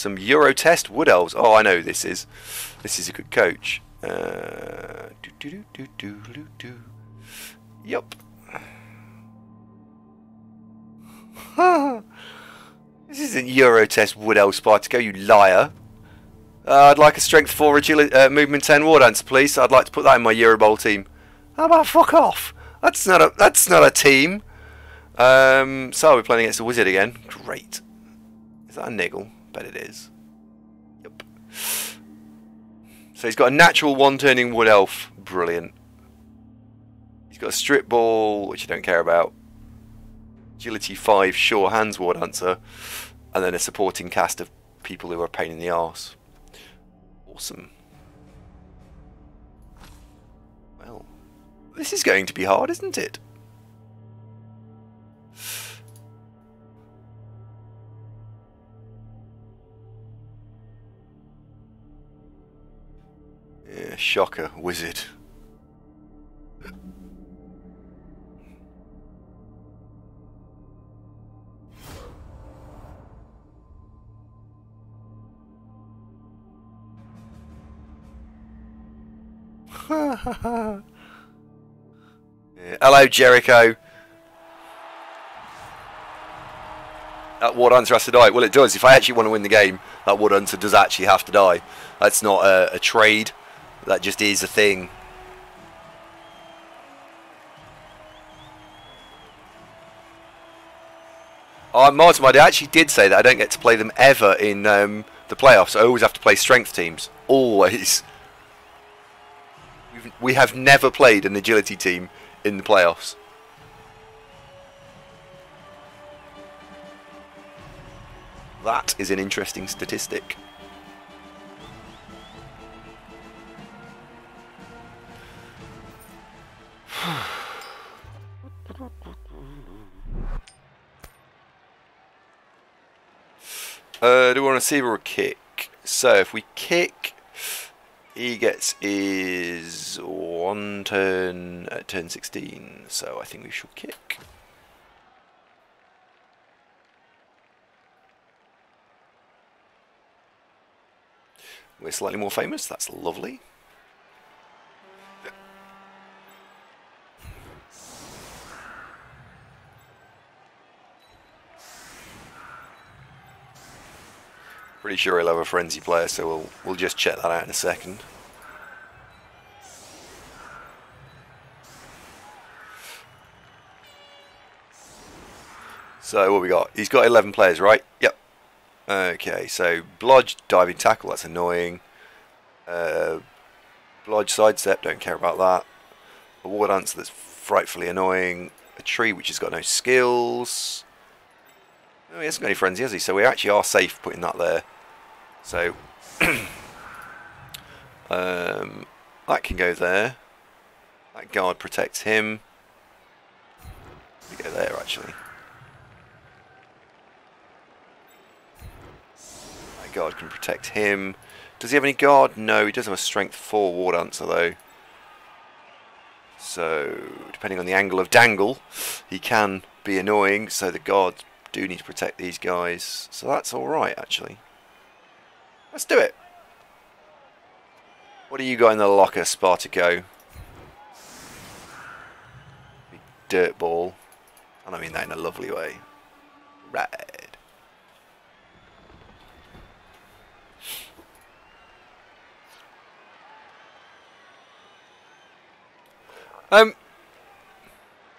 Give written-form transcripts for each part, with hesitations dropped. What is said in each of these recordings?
some Euro test Wood Elves. Oh, I know who this is. This is a good coach. Yup. This isn't Euro test Wood Elf Spartaco, you liar. I'd like a strength 4 agility, movement 10 War Dancer, please. I'd like to put that in my Euro Bowl team. How about fuck off? That's not a team. So we're playing against a wizard again. Great. Is that a niggle? Bet it is. Yep. So he's got a natural 1 turning Wood Elf. Brilliant. He's got a strip ball, which I don't care about. Agility 5 sure hands War Dancer. And then a supporting cast of people who are a pain in the arse. Awesome. Well, this is going to be hard, isn't it? Yeah, shocker, wizard. Yeah. Hello, Jericho. That War Hunter has to die. Well, it does. If I actually want to win the game, that War Hunter does actually have to die. That's not a trade. That just is a thing. Oh, Martin, I actually did say that I don't get to play them ever in the playoffs. I always have to play strength teams. Always. We have never played an agility team in the playoffs. That is an interesting statistic. Do we want to receive or a kick? So if we kick, he gets his 1 turn at turn 16. So I think we should kick. We're slightly more famous. That's lovely. Pretty sure he'll have a frenzy player, so we'll just check that out in a second. So what we got? He's got 11 players, right? Yep. Okay, so blodge, diving tackle, that's annoying. Blodge sidestep, don't care about that. A war dancer that's frightfully annoying. A tree which has got no skills. Oh, he hasn't got any frenzy, has he? So we actually are safe putting that there. So that can go there. That guard protects him. We go there actually. That guard can protect him. Does he have any guard? No, he does have a strength 4 war dancer though. So depending on the angle of dangle, he can be annoying. So the guards do need to protect these guys. So that's all right actually. Let's do it. What do you got in the locker, Spartaco? Big dirt ball. And I mean that in a lovely way. Red.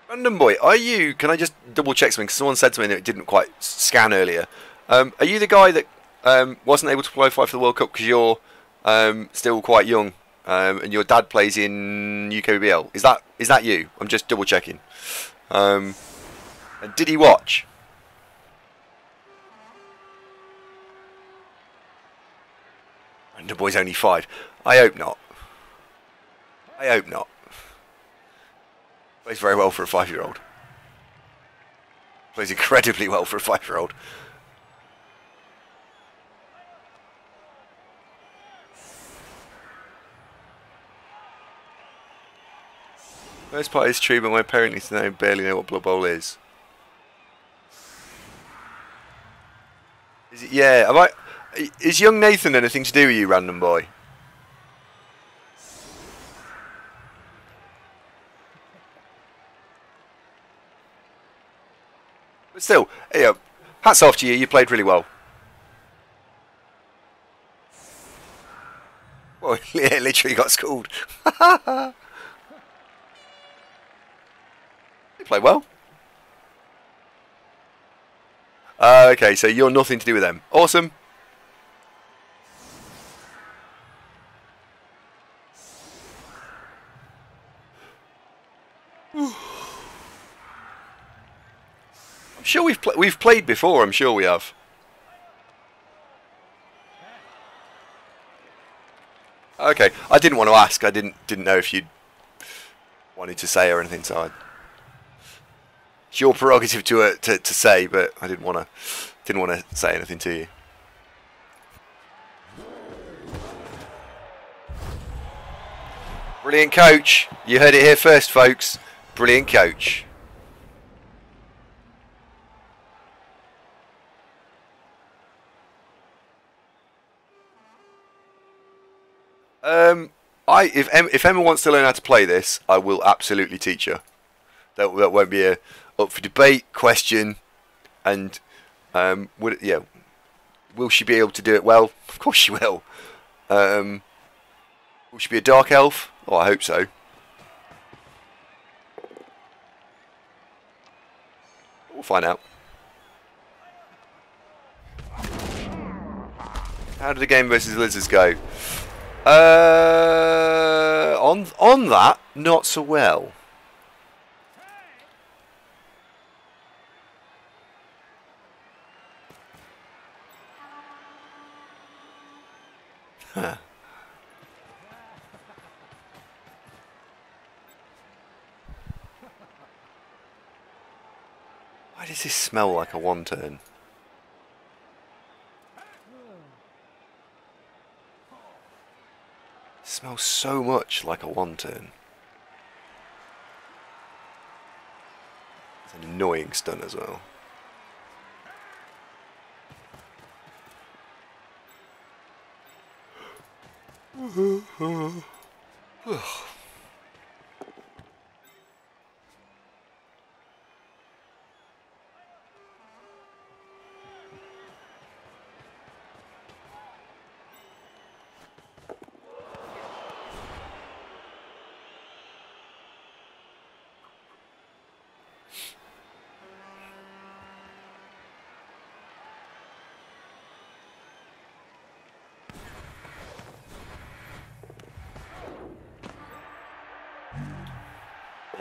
Random boy, are you... Can I just double check something? Because someone said to me that it didn't quite scan earlier. Are you the guy that wasn't able to qualify for the World Cup because you're still quite young and your dad plays in UKBL? Is that you? I'm just double checking. And did he watch? And the boy's only 5. I hope not. I hope not. Plays very well for a 5-year-old. Plays incredibly well for a 5-year-old. Most part is true, but my parents barely know what Blood Bowl is. Is it? Yeah. Is young Nathan anything to do with you, random boy? But still, yeah, hats off to you. You played really well. Well, yeah, literally got schooled. You played well. Okay, so you're nothing to do with them. Awesome. I'm sure we've played before. I'm sure we have. Okay, I didn't want to ask. I didn't know if you wanted to say or anything. So it's your prerogative to say, but I didn't want to say anything to you. Brilliant coach. You heard it here first, folks. Brilliant coach. If Emma wants to learn how to play this, I will absolutely teach her. That won't be up for debate, question, and will she be able to do it well? Of course she will. Will she be a dark elf? Oh, I hope so. We'll find out. How did the game versus lizards go? On that, not so well. Huh. Why does this smell like a one-turn? It smells so much like a one-turn. It's an annoying stun as well.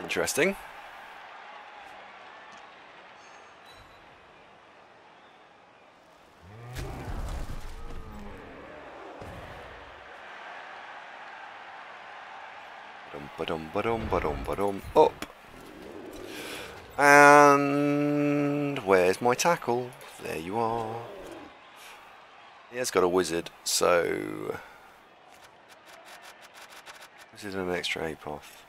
Interesting. Up. And where's my tackle? There you are. He has got a wizard, so wizard and an extra apoth.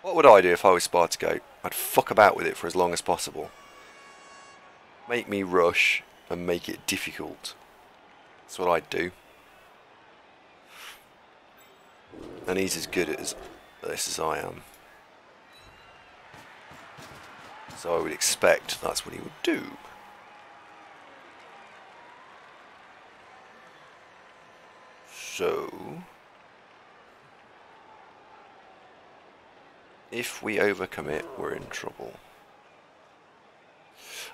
What would I do if I was Spartago? I'd fuck about with it for as long as possible. Make me rush and make it difficult. That's what I'd do. And he's as good at this as I am. So I would expect that's what he would do. So if we overcome it, we're in trouble.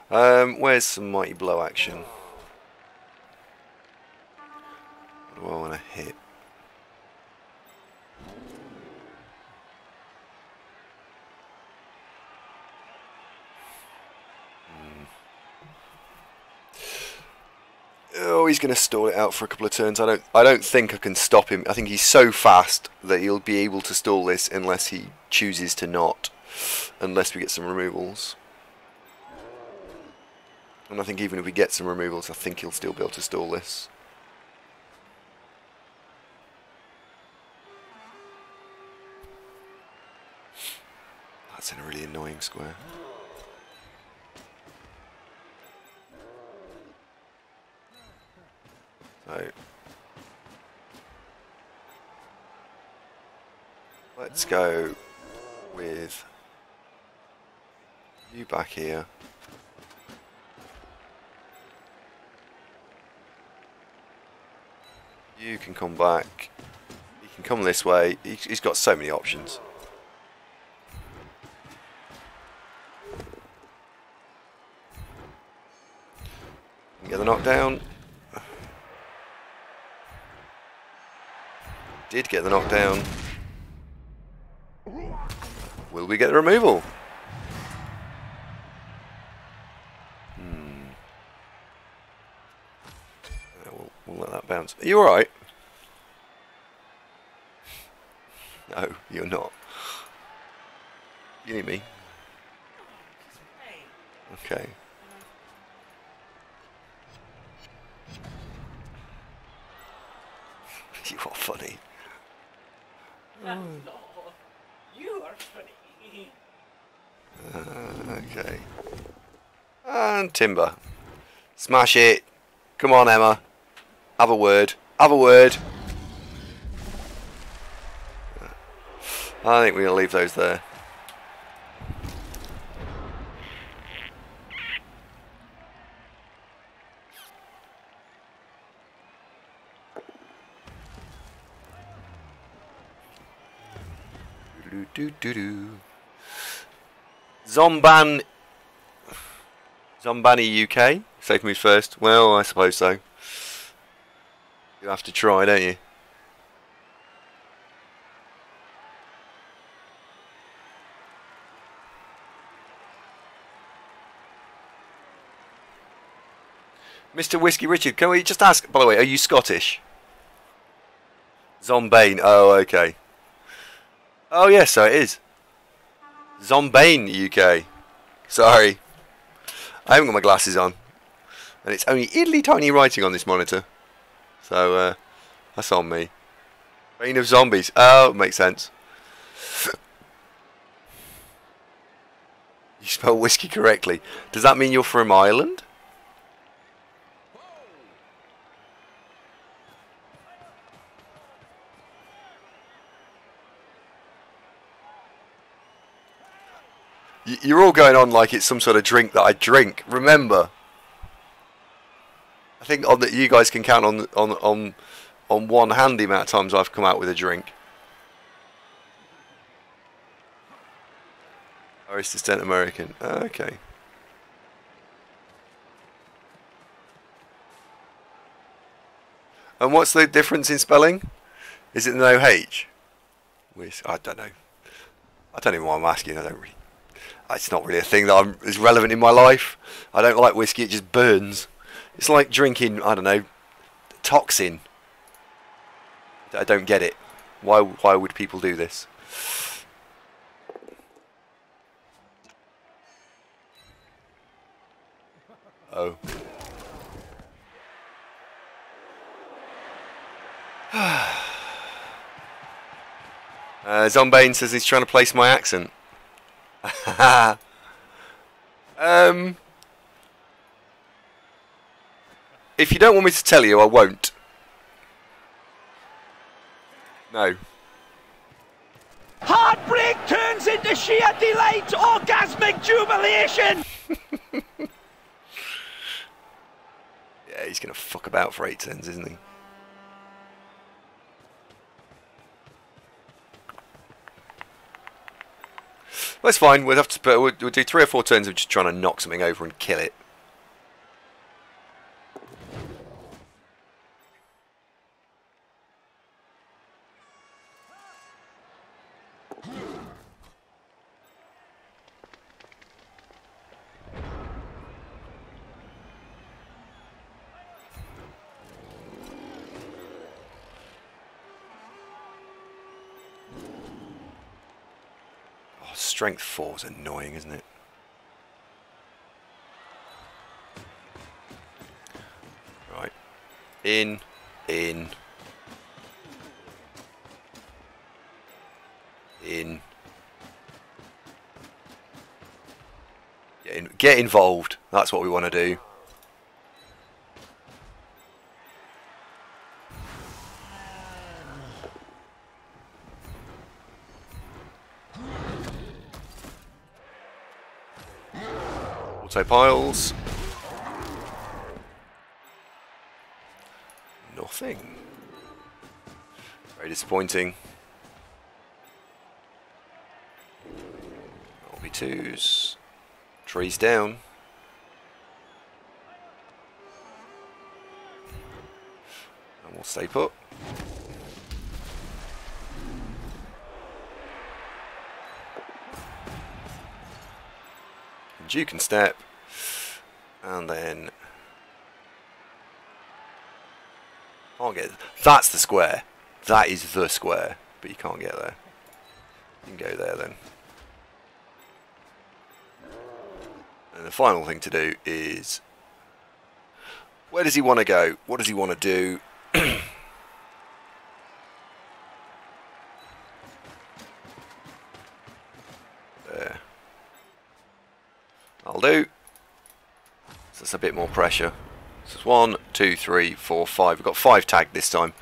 Where's some mighty blow action? What do I want to hit? Oh, he's going to stall it out for a couple of turns. I don't think I can stop him. I think he's so fast that he'll be able to stall this unless he chooses to not. Unless we get some removals. And I think even if we get some removals, I think he'll still be able to stall this. That's in a really annoying square. So let's go with you back here. You can come back. He can come this way. He's got so many options. Get the knockdown. Did get the knockdown. Will we get the removal? We'll let that bounce. Are you alright? No, you're not. You need me? Okay. You are funny. That's not. You are funny. Okay. And timber. Smash it. Come on, Emma. Have a word. Have a word. I think we're going to leave those there. Zombani UK. Safe moves first. Well, I suppose so. You have to try, don't you? Mr. Whiskey Richard, can we just ask, by the way, are you Scottish? Zombane, oh, okay. Oh, yes, so it is. Zombane UK. Sorry. I haven't got my glasses on. And it's only idly tiny writing on this monitor. So, that's on me. Reign of Zombies. Oh, makes sense. You spell whiskey correctly. Does that mean you're from Ireland? You're all going on like it's some sort of drink that I drink. Remember, I think on that you guys can count on one hand the amount of times I've come out with a drink. Irish descent American. Okay. And what's the difference in spelling? Is it no H? I don't know. I don't even know why I'm asking. I don't really. It's not really a thing that is relevant in my life. I don't like whiskey, it just burns. It's like drinking, I don't know, toxin. I don't get it. Why would people do this? Oh. Zombane says he's trying to place my accent. If you don't want me to tell you, I won't. No. Heartbreak turns into sheer delight, orgasmic jubilation. Yeah, he's gonna fuck about for 8 turns, isn't he? Well, that's fine. We'll have to we'll do 3 or 4 turns of just trying to knock something over and kill it. Strength 4 is annoying, isn't it? Right. In. In. Get involved. That's what we want to do. Auto piles. Nothing. Very disappointing. RB2s. Trees down. And we'll stay put. Duke and step. And then... Can't get... That's the square. That is the square. But you can't get there. You can go there then. And the final thing to do is... Where does he want to go? What does he want to do? There. I'll do. So that's a bit more pressure. So it's 1, 2, 3, 4, 5. We've got 5 tagged this time.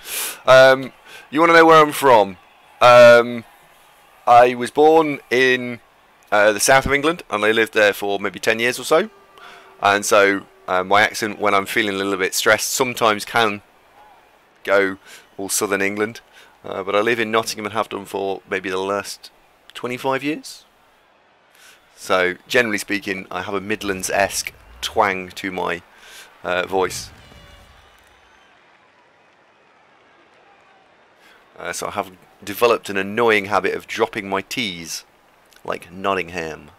You want to know where I'm from? I was born in the south of England, and I lived there for maybe 10 years or so. And so my accent, when I'm feeling a little bit stressed, sometimes can go all southern England. But I live in Nottingham and have done for maybe the last 25 years. So, generally speaking, I have a Midlands-esque twang to my voice. So I have developed an annoying habit of dropping my T's, like Nottingham.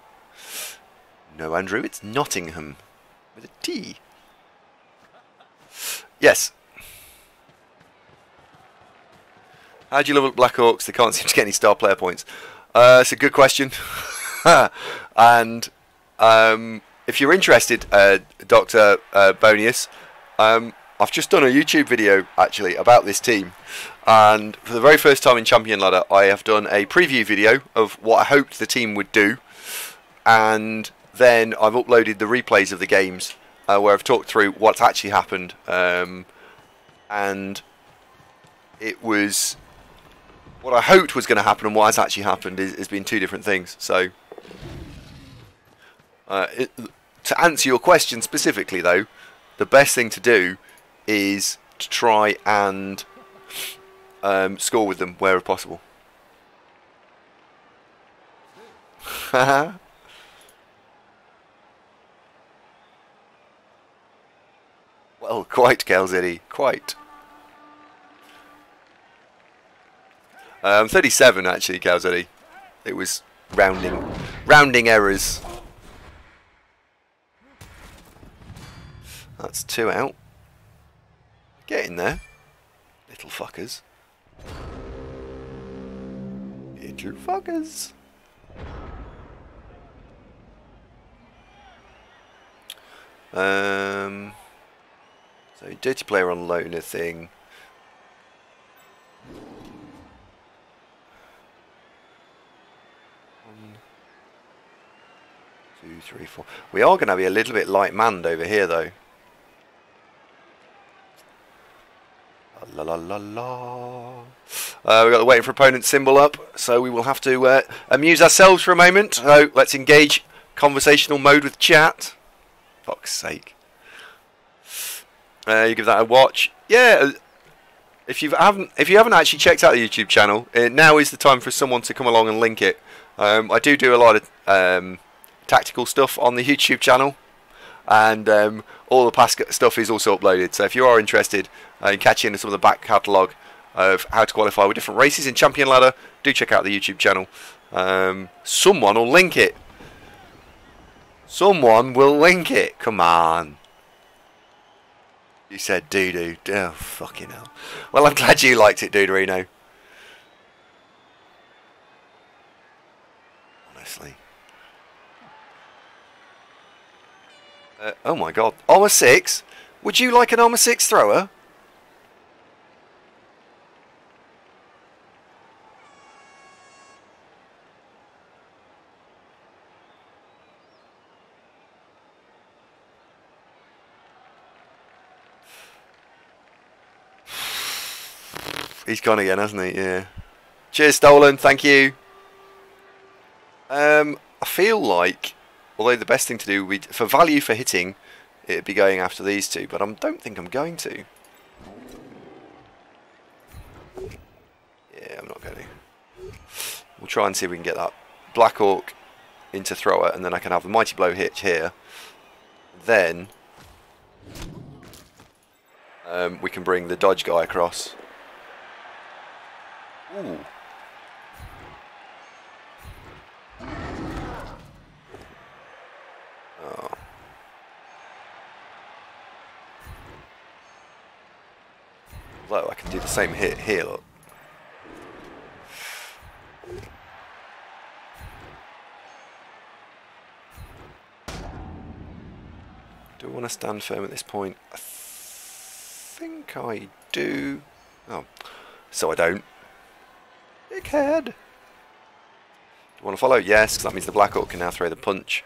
No, Andrew, it's Nottingham, with a T. Yes. How do you love Black Orcs? They can't seem to get any star player points. It's a good question. And if you're interested, Dr. Bonius, I've just done a YouTube video actually about this team, and for the very first time in Champion Ladder I have done a preview video of what I hoped the team would do, and then I've uploaded the replays of the games where I've talked through what's actually happened, and it was what I hoped was going to happen and what has actually happened has been two different things. So to answer your question specifically though, the best thing to do is to try and score with them wherever possible. Well, quite, Kelziddy, quite. 37 actually, Kelziddy. It was rounding errors. That's 2 out. Get in there, little fuckers. Little fuckers. So dirty player on loner thing. One, 2, 3, 4. We are going to be a little bit light manned over here though. La la la la. We've got the waiting for opponent symbol up, so we will have to amuse ourselves for a moment. So let's engage conversational mode with chat. Fuck's sake. You give that a watch. Yeah. If you haven't actually checked out the YouTube channel, now is the time for someone to come along and link it. I do a lot of tactical stuff on the YouTube channel, and all the past stuff is also uploaded. So if you are interested in catching some of the back catalogue of how to qualify with different races in Champion Ladder, do check out the YouTube channel. Someone will link it. Someone will link it. Come on. You said doo-doo. Oh, fucking hell. Well, I'm glad you liked it, Dooderino. Honestly. Oh my god. Armour 6? Would you like an Armour 6 thrower? He's gone again, hasn't he? Yeah. Cheers, Stolen. Thank you. I feel like Although the best thing to do, for value for hitting, it'd be going after these two, but I don't think I'm going to. Yeah, I'm not going to. We'll try and see if we can get that Black Orc into thrower, and then I can have the Mighty Blow hit here. Then we can bring the dodge guy across. Ooh. Oh. Although I can do the same hit here, look. Do I want to stand firm at this point? I think I do. Oh, so I don't. Dickhead! Do you want to follow? Yes, because that means the Black Orc can now throw the punch.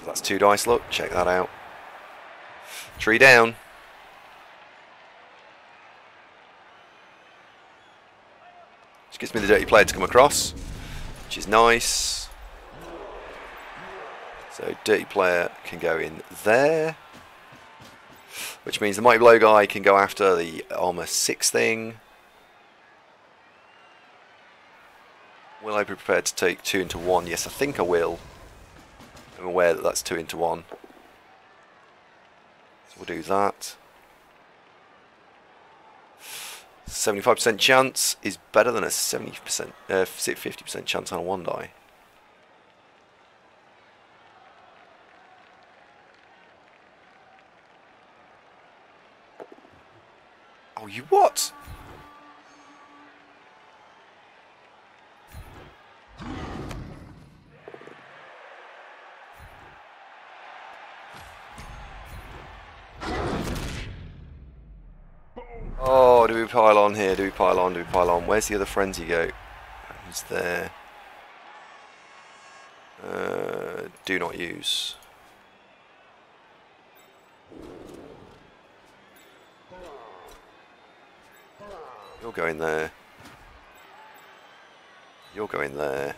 That's 2 dice, look. Check that out. Tree down. Which gives me the dirty player to come across, which is nice. So dirty player can go in there, which means the Mighty Blow guy can go after the armor 6 thing. Will I be prepared to take 2 into 1? Yes, I think I will. I'm aware that that's 2 into 1. So we'll do that. 75% chance is better than a 70%, 50% chance on a 1 die. Oh, you what? Oh, do we pile on here? Do we pile on? Do we pile on? Where's the other frenzy go? Who's there? Do not use. You're going there. You're going there.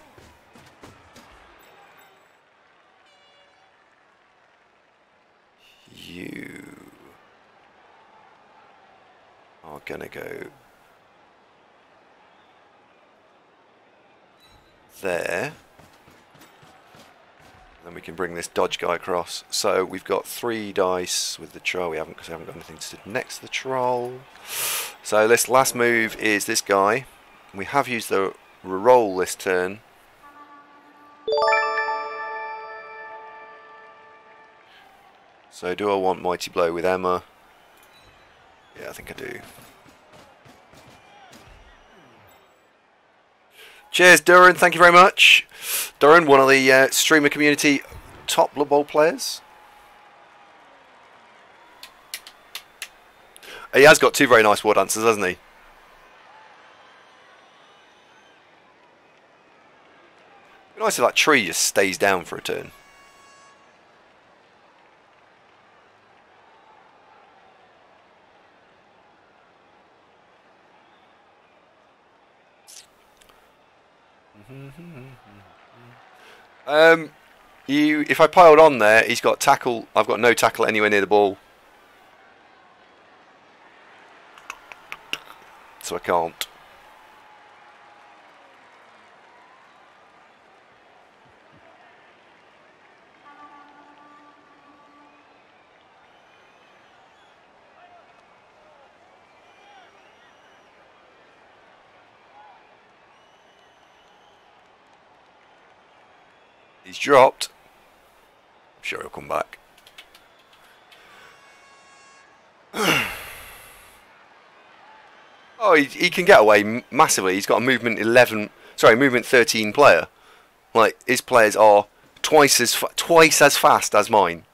You are gonna go there. Then we can bring this dodge guy across. So we've got 3 dice with the troll. We haven't, because we haven't got anything to sit next to the troll. So this last move is this guy. We have used the reroll this turn. So do I want Mighty Blow with Emma? Yeah, I think I do. Cheers, Duran. Thank you very much. Duran, one of the streamer community top Blood Bowl players. He has got 2 very nice war dancers, hasn't he? It'd be nice if that tree just stays down for a turn. If I piled on there, he's got tackle. I've got no tackle anywhere near the ball, so I can't. He's dropped. I'm sure he'll come back. Oh, he can get away massively. He's got a movement 11, sorry, movement 13 player. Like, his players are twice as fast as mine.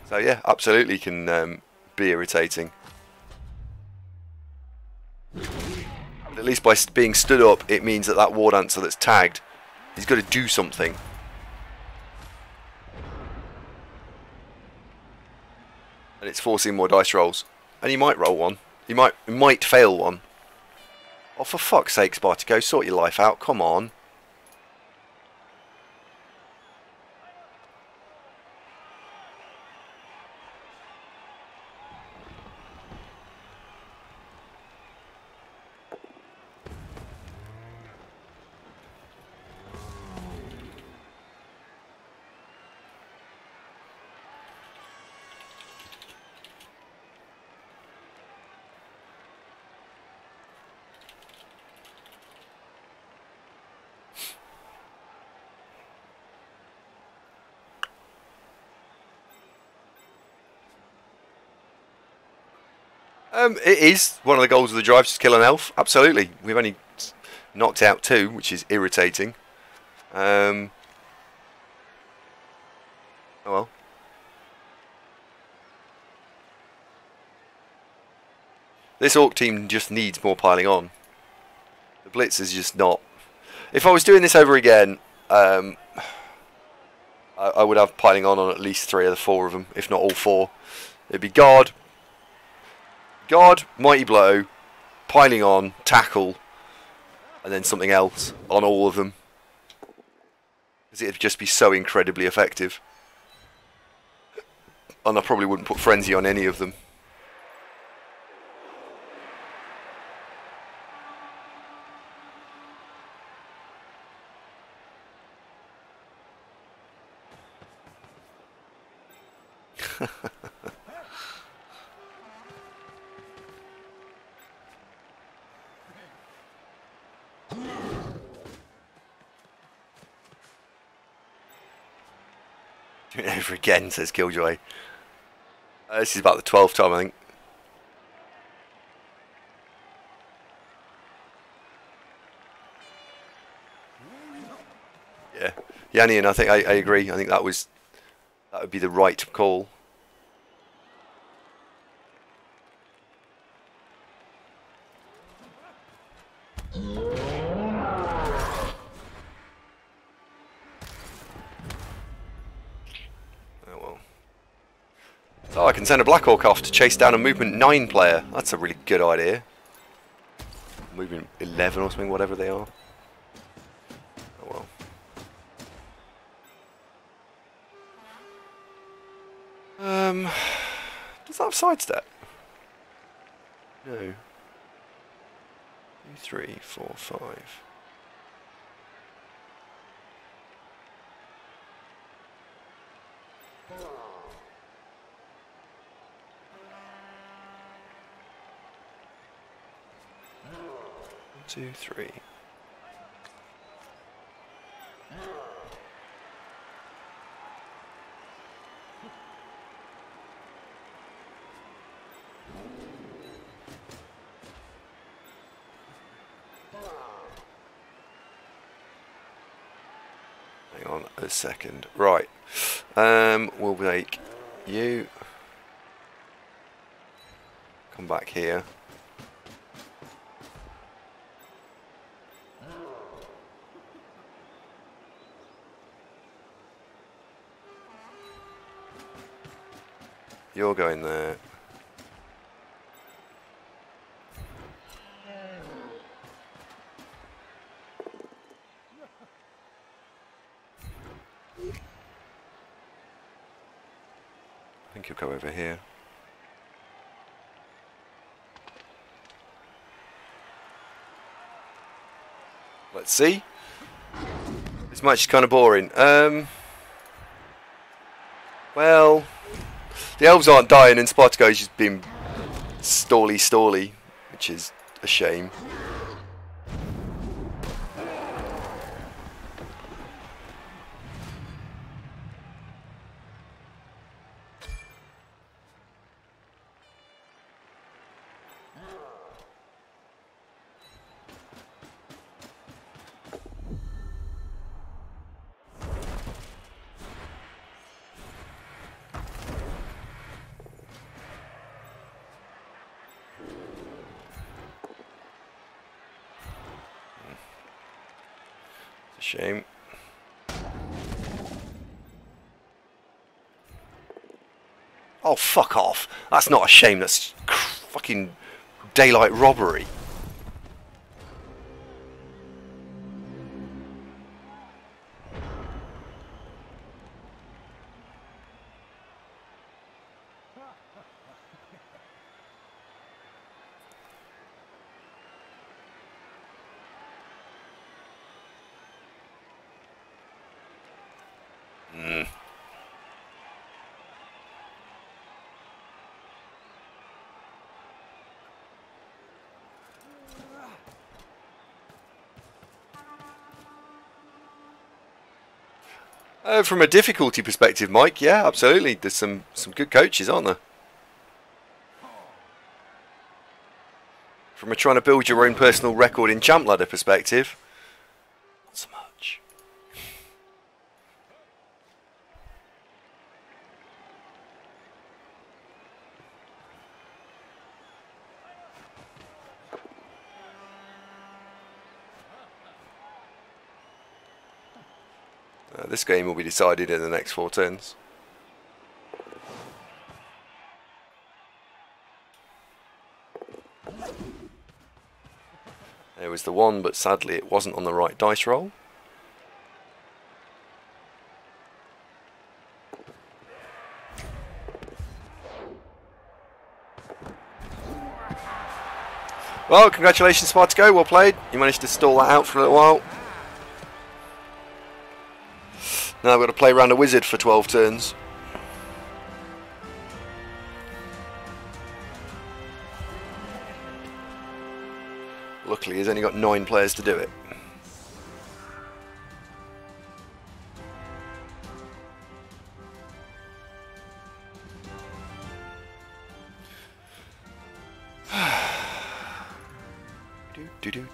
So yeah, absolutely can be irritating. But at least by being stood up, it means that that war dancer that's tagged, he's got to do something. And it's forcing more dice rolls. And he might roll one. He might fail one. Oh, for fuck's sake, Spartico, sort your life out. Come on. It is one of the goals of the drive, just kill an elf. Absolutely. We've only knocked out 2, which is irritating. Oh well. This Orc team just needs more piling on. The Blitz is just not... If I was doing this over again, I would have piling on at least 3 of the 4 of them, if not all 4. It'd be Guard, Mighty Blow, piling on, tackle, and then something else on all of them. Because it'd just be so incredibly effective. And I probably wouldn't put Frenzy on any of them. Doing it over again, says Killjoy. This is about the 12th time, I think. Yeah, Yanni, and I think I agree. I think that would be the right call. Oh, I can send a Black Orc off to chase down a movement 9 player. That's a really good idea. Movement 11 or something, whatever they are. Oh well. Does that have sidestep? No. 2, 3, 4, 5. Two, 3. Hang on a second. Right. We'll make you come back here. You're going there. I think you'll go over here. Let's see. This match is kind of boring. Well, the elves aren't dying and Spartico's just been stally, which is a shame. Shame. Oh, fuck off. That's not a shame, that's fucking daylight robbery. From a difficulty perspective, Mike, yeah, absolutely. There's some good coaches, aren't there? From a trying to build your own personal record in Champ Ladder perspective, not so much. This game will be decided in the next 4 turns. There was the one, but sadly it wasn't on the right dice roll. Well, congratulations, Spartaco, well played. You managed to stall that out for a little while. Now I've got to play around a wizard for 12 turns. Luckily, he's only got 9 players to do it.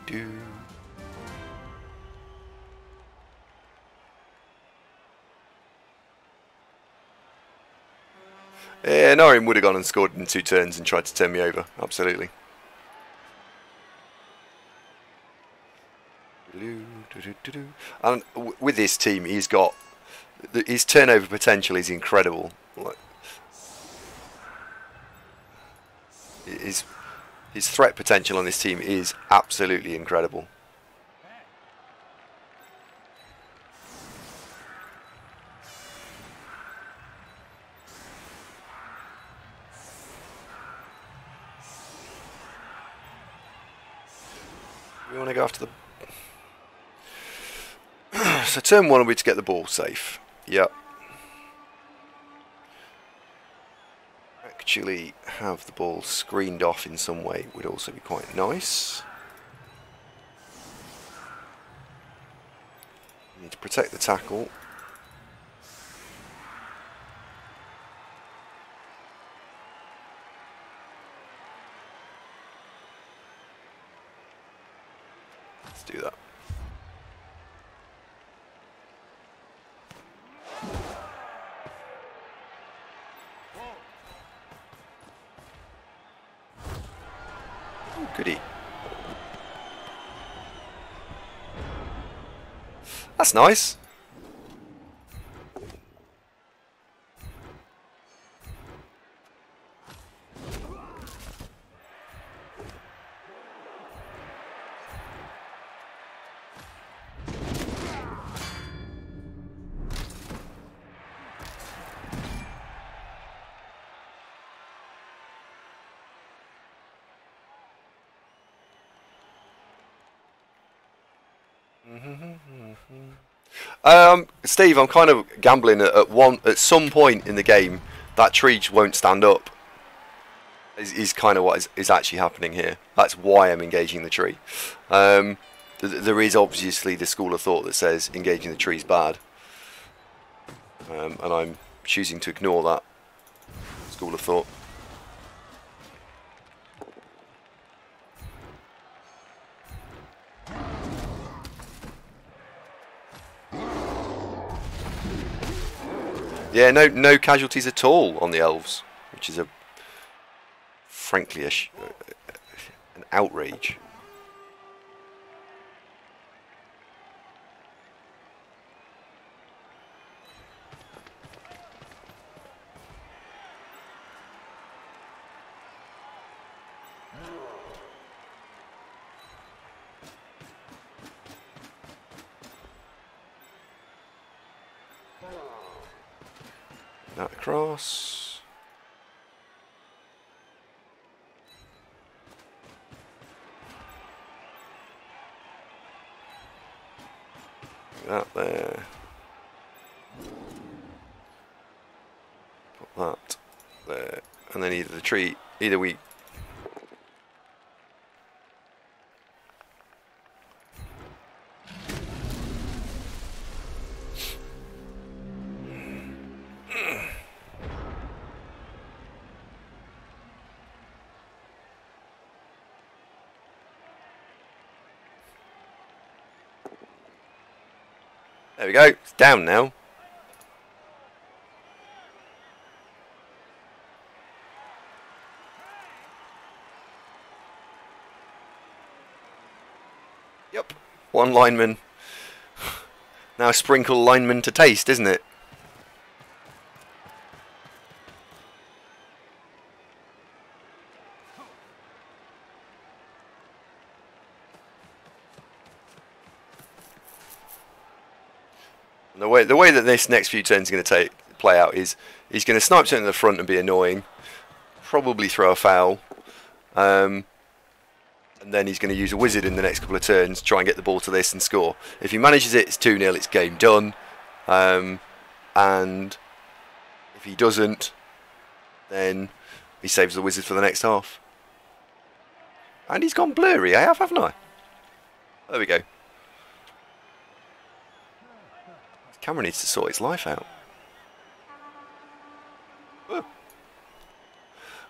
do. Yeah, Norian would have gone and scored in 2 turns and tried to turn me over. Absolutely. And with this team, he's got his turnover potential is incredible. Like, his threat potential on this team is absolutely incredible. We want to go after the. So turn 1 will be to get the ball safe. Yep. Actually have the ball screened off in some way would also be quite nice. Need to protect the tackle. Let's do that. Goody. That's nice. Steve, I'm kind of gambling at some point in the game that tree won't stand up. Is kind of what is actually happening here. That's why I'm engaging the tree. There is obviously the school of thought that says engaging the tree is bad, and I'm choosing to ignore that school of thought. Yeah, no casualties at all on the elves, which is frankly an outrage. That across. That there. Put that there. And then either we There we go. It's down now. Yep. One lineman. Now sprinkle lineman to taste, isn't it? The way that this next few turns are going to play out is he's going to snipe something in the front and be annoying, probably throw a foul, and then he's going to use a wizard in the next couple of turns, try and get the ball to this and score. If he manages it, it's 2-0, it's game done, and if he doesn't, then he saves the wizard for the next half. And he's gone blurry, haven't I? There we go. Camera needs to sort its life out. Whoa.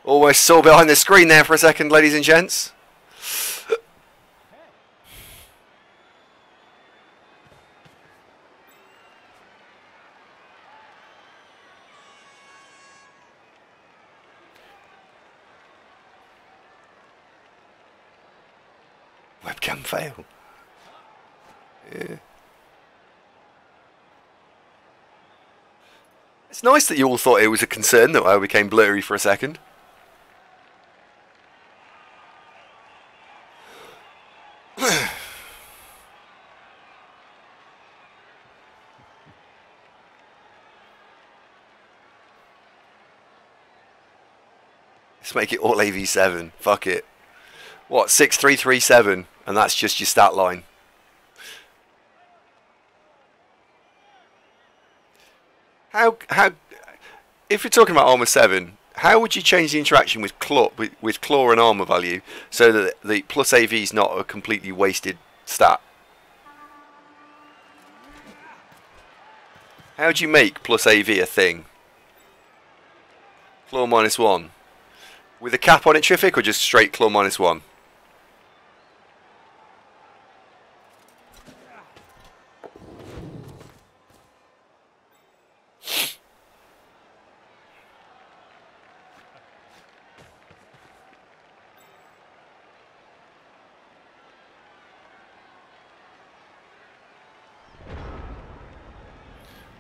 Almost saw behind the screen there for a second, ladies and gents. Webcam fail. Yeah. It's nice that you all thought it was a concern that I became blurry for a second. Let's make it all AV7. Fuck it. What, 6337, and that's just your stat line. How if you're talking about armor 7, how would you change the interaction with claw and armor value so that the plus AV is not a completely wasted stat? How do you make plus AV a thing? Claw -1 with a cap on it, terrific, or just straight claw -1?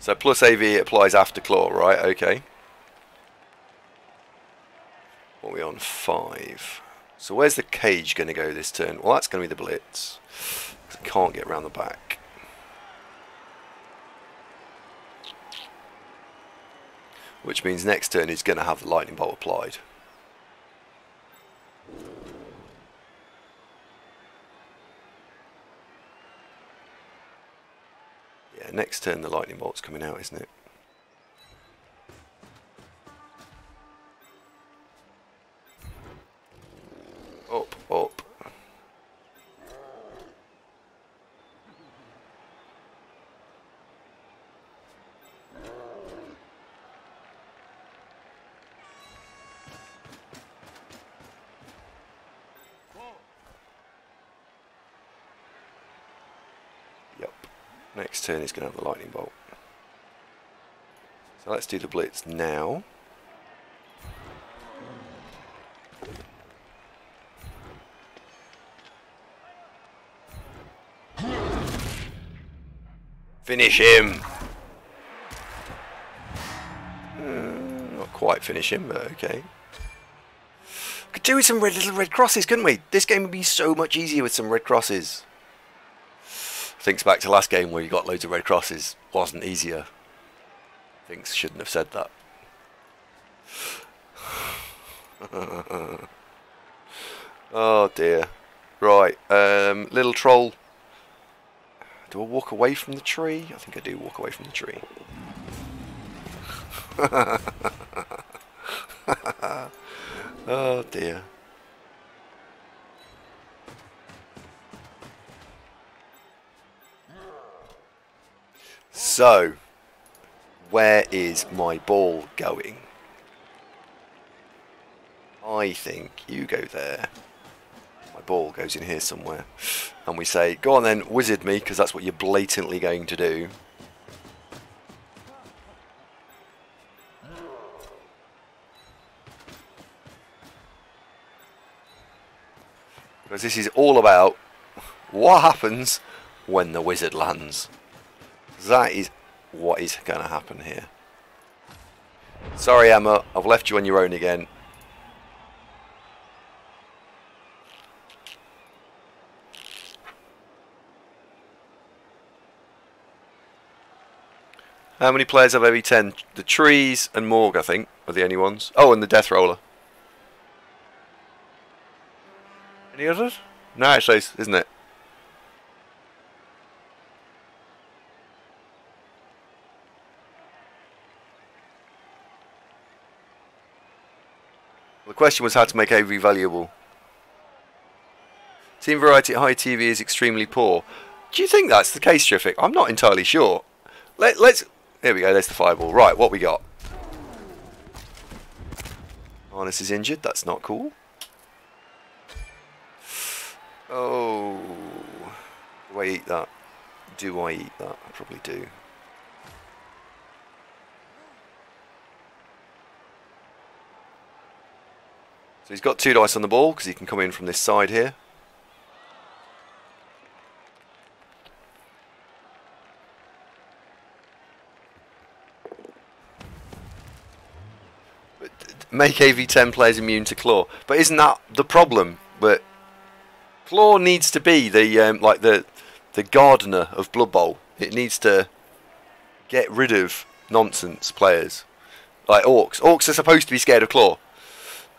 So plus AV applies after claw, right? Okay. What are we on? 5. So where's the cage going to go this turn? Well, that's going to be the blitz. I can't get around the back. Which means next turn he's going to have the lightning bolt applied. Yeah, next turn the lightning bolt's coming out, isn't it? Up, up. Yep. Next turn he's going to have the lightning bolt. So let's do the blitz now. Finish him! Not quite finish him, but okay. Could do with some little red crosses, couldn't we? This game would be so much easier with some red crosses. Thinks back to last game where you got loads of red crosses. Wasn't easier. Thinks shouldn't have said that. Oh dear. Right, little troll. Do I walk away from the tree? I think I do walk away from the tree. Oh dear. So, where is my ball going? I think you go there. My ball goes in here somewhere. And we say, go on then, wizard me, because that's what you're blatantly going to do. Because this is all about what happens when the wizard lands. That is what is going to happen here. Sorry, Emma, I've left you on your own again. How many players have every 10? The trees and Morg, I think, are the only ones. Oh, and the Death Roller. Any others? No, it shows, isn't it? The question was how to make AV valuable. Team variety at high TV is extremely poor. Do you think that's the case, Terrific? I'm not entirely sure. Let's... Here we go, there's the fireball. Right, what we got? Harness is injured, that's not cool. Oh... Do I eat that? Do I eat that? I probably do. So he's got 2 dice on the ball, because he can come in from this side here. Make AV10 players immune to Claw, but isn't that the problem? But Claw needs to be the like the gardener of Blood Bowl. It needs to get rid of nonsense players like Orcs. Orcs are supposed to be scared of Claw.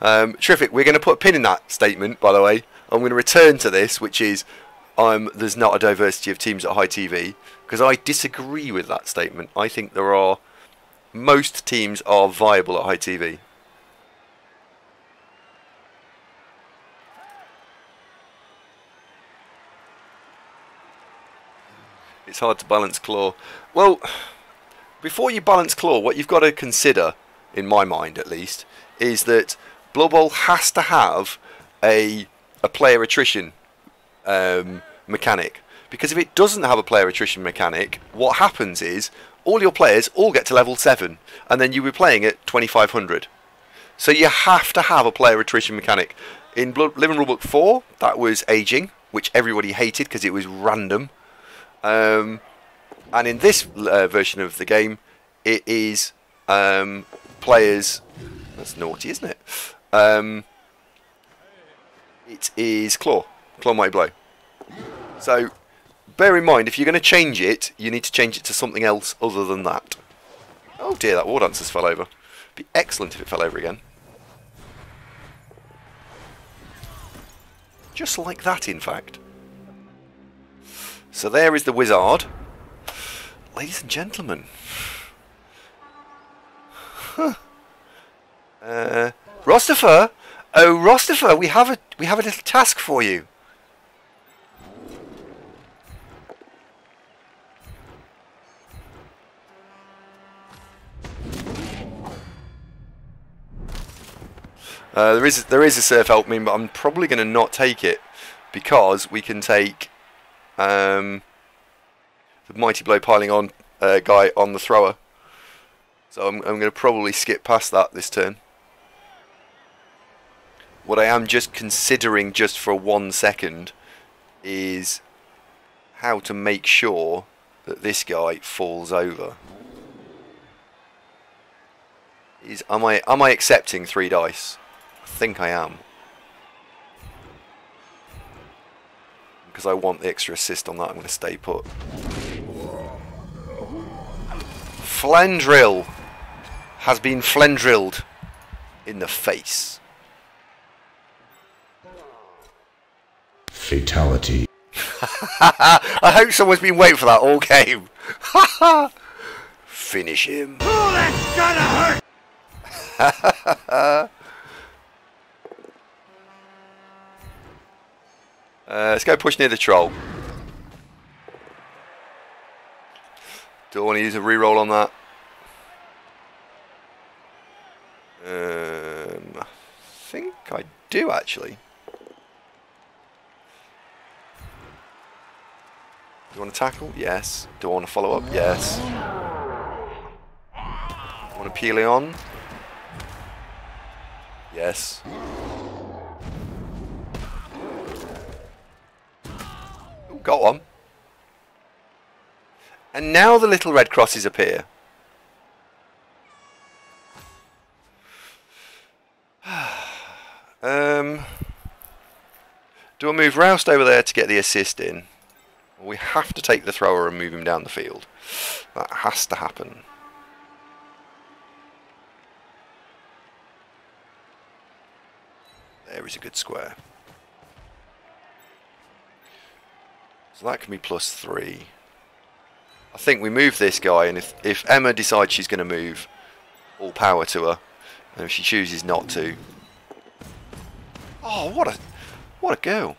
Terrific. We're going to put a pin in that statement, by the way. I'm going to return to this, which is there's not a diversity of teams at high TV, because I disagree with that statement. I think most teams are viable at high TV. It's hard to balance Claw. Well, before you balance Claw, what you've got to consider, in my mind at least, is that Blood Bowl has to have a player attrition mechanic. Because if it doesn't have a player attrition mechanic, what happens is all your players all get to level 7, and then you be playing at 2500. So you have to have a player attrition mechanic. In Living Rulebook 4, that was aging, which everybody hated because it was random. And in this version of the game, it is players. That's naughty, isn't it? It is Claw Mighty Blow. So bear in mind, if you're going to change it, you need to change it to something else other than that. Oh dear, that War Dancer's fell over. It'd be excellent if it fell over again. Just like that, in fact. So there is the wizard. Ladies and gentlemen. Huh. Rostifer! Oh, Rostifer, we have a little task for you. There is a surf help meme, but I'm probably going to not take it because we can take the Mighty Blow piling on guy on the thrower. So I'm going to probably skip past that this turn. What I am just considering just for 1 second is how to make sure that this guy falls over. Am I accepting 3 dice? I think I am. Because I want the extra assist on that, I'm going to stay put. Flendrill has been Flendrilled in the face. Fatality. I hope someone's been waiting for that all game. Finish him. Oh, that's gonna hurt! Let's go push near the troll. Do I want to use a reroll on that? I think I do actually. Do you want to tackle? Yes. Do I want to follow up? Yes. Want to peel it on? Yes. Ooh, got one. And now the little red crosses appear. Do I move Roust over there to get the assist in? We have to take the thrower and move him down the field. That has to happen. There is a good square. So that can be +3. I think we move this guy, and if Emma decides she's going to move, all power to her. And if she chooses not to... Oh, what a girl.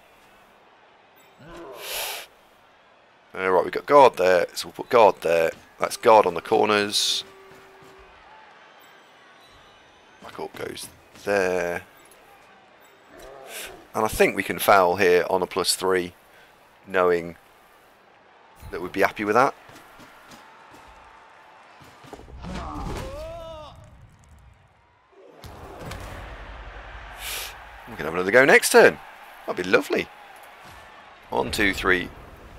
Right, we've got guard there, so we'll put guard there. That's guard on the corners. Back goes there. And I think we can foul here on a +3, knowing that we'd be happy with that. We can have another go next turn. That'd be lovely. 1, 2, 3.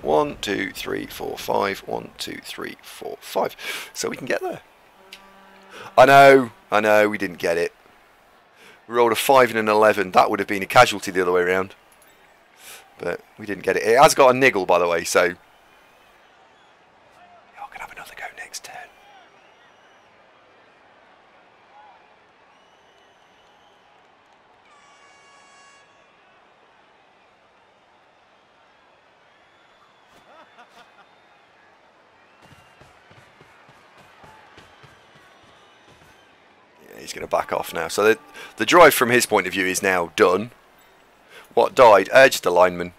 1, 2, 3, 4, 5. 1, 2, 3, 4, 5. So we can get there. I know, we didn't get it. We rolled a 5 and an 11. That would have been a casualty the other way around. But we didn't get it. It has got a niggle, by the way, so... Y'all can have another go next turn. He's going to back off now. So the drive from his point of view is now done. What died? Just a lineman.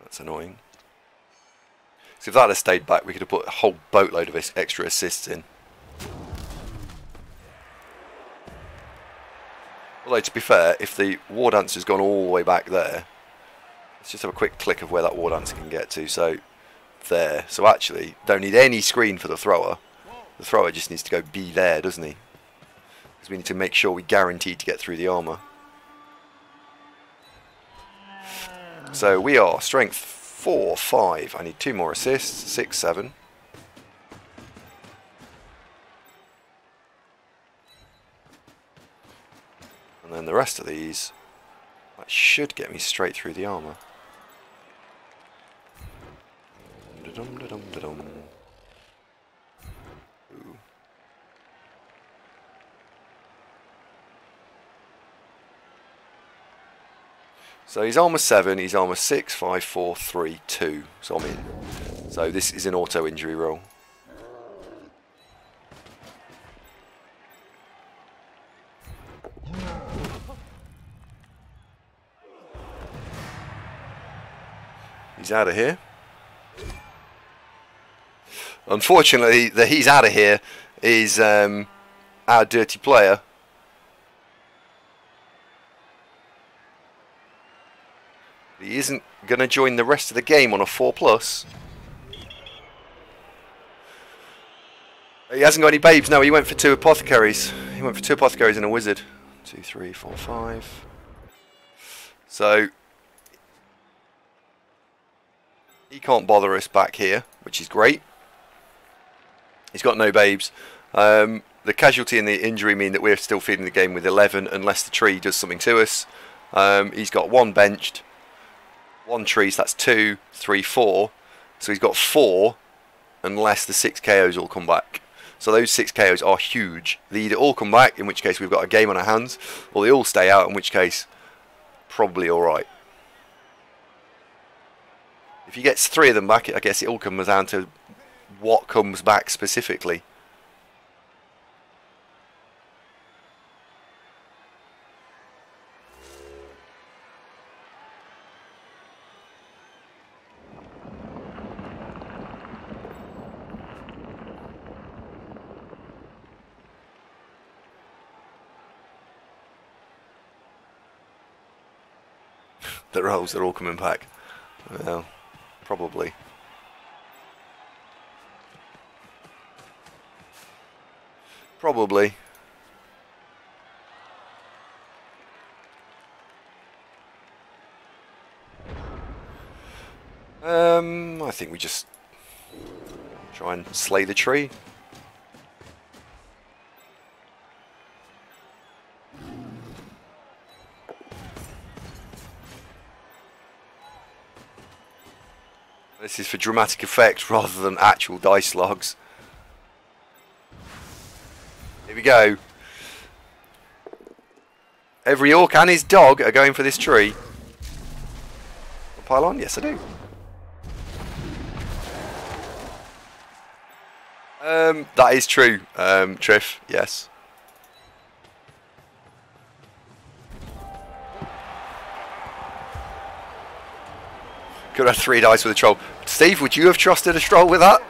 That's annoying. So if that had stayed back, we could have put a whole boatload of extra assists in. Although, to be fair, if the war dancer's gone all the way back there, let's just have a quick click of where that war dancer can get to. So, there. So actually, don't need any screen for the thrower. The thrower just needs to go be there, doesn't he? Because we need to make sure we guaranteed to get through the armour. So we are strength 4, 5. I need 2 more assists. 6, 7. And then the rest of these, that should get me straight through the armour. Ooh. So he's armour 7, he's armour 6, 5, 4, 3, 2. So I'm in. So this is an auto injury roll. He's out of here. Unfortunately, the he's out of here is our dirty player. He isn't going to join the rest of the game on a 4+. He hasn't got any babes. No, he went for 2 apothecaries. He went for 2 apothecaries and a wizard. 2, 3, 4, 5. So he can't bother us back here, which is great. He's got no babes. The casualty and the injury mean that we're still feeding the game with 11 unless the tree does something to us. He's got 1 benched, 1 tree, so that's 2, 3, 4. So he's got 4 unless the 6 KOs all come back. So those 6 KOs are huge. They either all come back, in which case we've got a game on our hands, or they all stay out, in which case probably alright. If he gets 3 of them back, I guess it all comes down to what comes back specifically. The rolls are all coming back. Well, probably. Probably. I think we just try and slay the tree. This is for dramatic effect rather than actual dice logs. Here we go. Every orc and his dog are going for this tree. Pile on? Yes, I do. That is true, Triff. Yes. Could have 3 dice with a troll. Steve, would you have trusted a troll with that?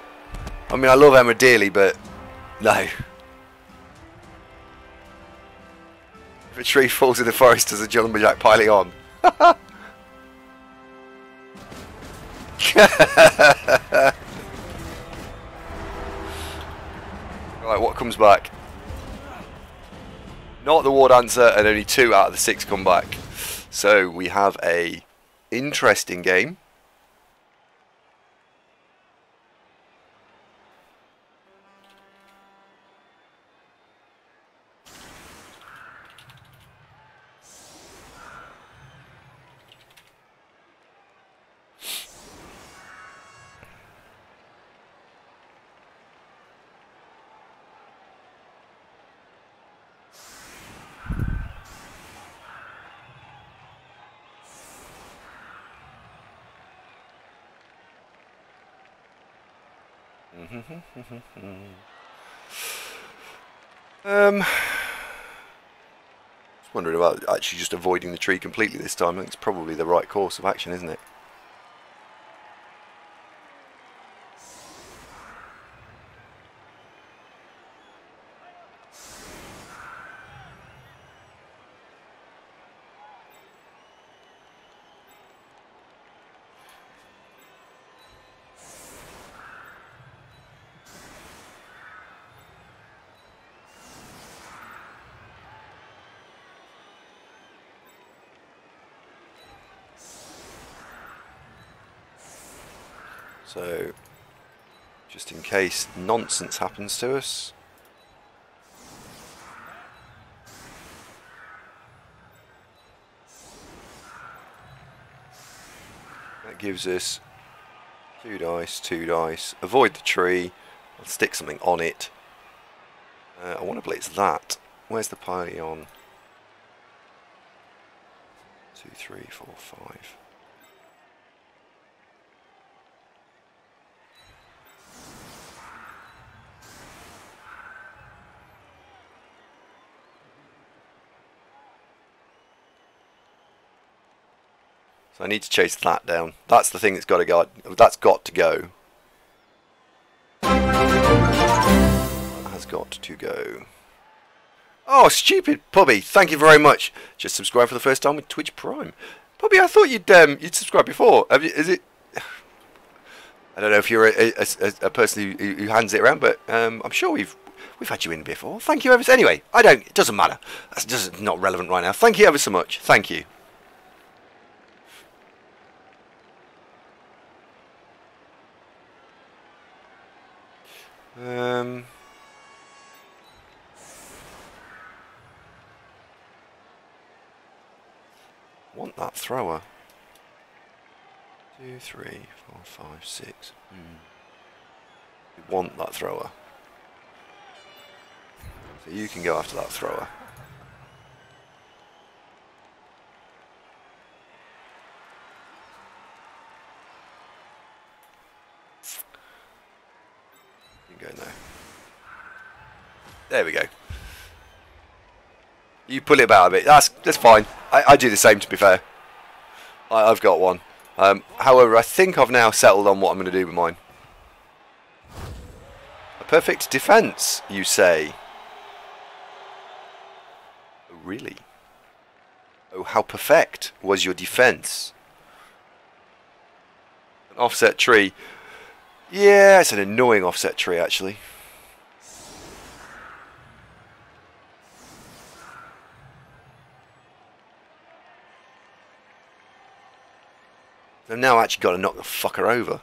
I mean, I love Emma dearly, but no. If a tree falls in the forest, does a lumberjack piling on? Right, what comes back? Not the war dancer, and only 2 out of the 6 come back. So we have a interesting game. Just wondering about actually just avoiding the tree completely this time. I think it's probably the right course of action, isn't it? So, just in case nonsense happens to us. That gives us 2 dice, 2 dice. Avoid the tree. I'll stick something on it. I want to blitz that. Where's the pylon? 2, 3, 4, 5. So I need to chase that down. That's the thing that's got to go. That's got to go. That has got to go. Oh, stupid Pubby! Thank you very much. Just subscribed for the first time with Twitch Prime. Pubby, I thought you'd subscribed before. Have you, is it? I don't know if you're a person who hands it around, but I'm sure we've had you in before. Thank you ever so. Anyway, I don't. It doesn't matter. That's just not relevant right now. Thank you ever so much. Thank you. Want that thrower. 2, 3, 4, 5, 6. We want that thrower. So you can go after that thrower. You can go now. There we go. You pull it about a bit. That's fine. I do the same, to be fair. I've got one. However, I think I've now settled on what I'm going to do with mine. A perfect defence, you say? Oh, really? Oh, how perfect was your defence? Offset tree. Yeah, it's an annoying offset tree, actually. They've now actually got to knock the fucker over.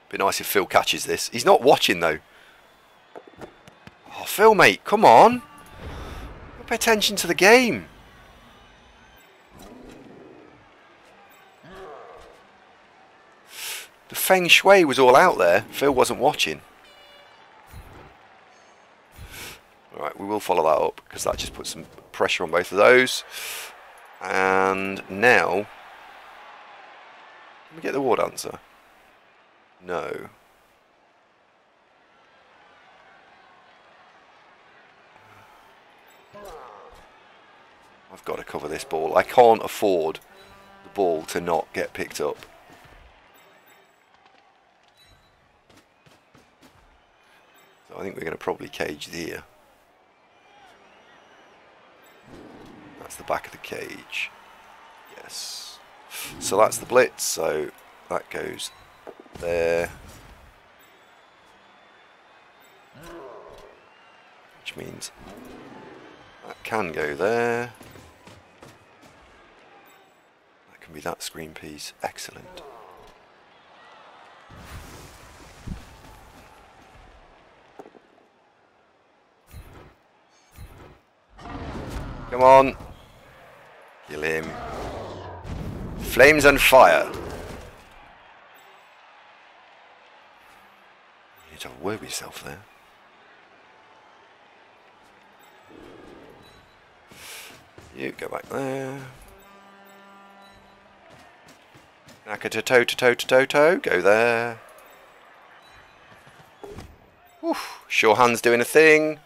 Be nice if Phil catches this. He's not watching, though. Oh, Phil, mate, come on. Pay attention to the game. The feng shui was all out there. Phil wasn't watching. Alright, we will follow that up because that just puts some pressure on both of those. And now, let me get the war dancer. No. I've got to cover this ball. I can't afford the ball to not get picked up. So I think we're going to probably cage here. That's the back of the cage. Yes. So that's the blitz. So that goes there. Which means that can go there. That can be that screen piece. Excellent. Come on. Kill him. Flames and fire. You need to have a word with yourself there. You go back there. Naka-to-toe-to-toe-to-toe-toe. Go there. Oof. Sure hand's doing a thing.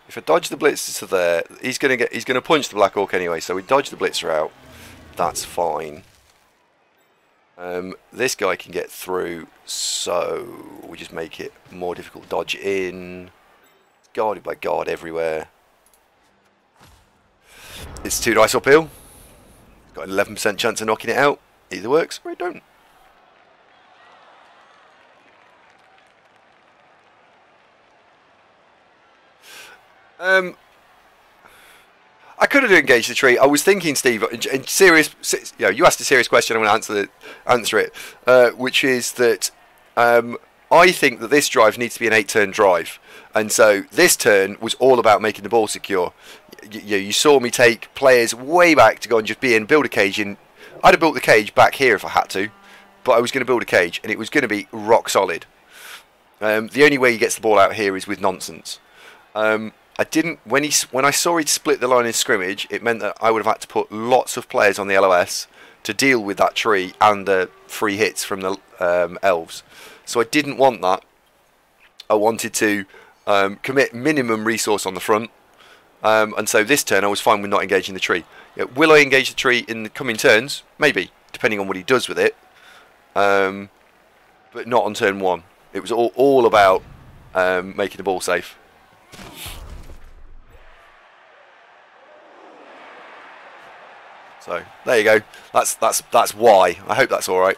If I dodge the blitzer to there, he's gonna punch the Black Orc anyway. So we dodge the blitzer out. That's fine. This guy can get through, so we just make it more difficult. Dodge in. It's guarded by guard everywhere. It's 2 dice uphill. Got an 11% chance of knocking it out. Either works or it don't. I could have engaged the tree. I was thinking, Steve, in serious, you asked a serious question. I'm going to answer it, which is that I think that this drive needs to be an 8-turn drive, and so this turn was all about making the ball secure. You saw me take players way back to go and just build a cage in. I'd have built the cage back here if I had to, but I was going to build a cage, and it was going to be rock solid. The only way he gets the ball out here is with nonsense. I didn't when I saw he'd split the line in scrimmage. It meant that I would have had to put lots of players on the LOS to deal with that tree and the free hits from the elves. So I didn't want that. I wanted to commit minimum resource on the front, and so this turn I was fine with not engaging the tree. Will I engage the tree in the coming turns? Maybe, depending on what he does with it, but not on turn 1. It was all about making the ball safe. So there you go. That's why. I hope that's all right.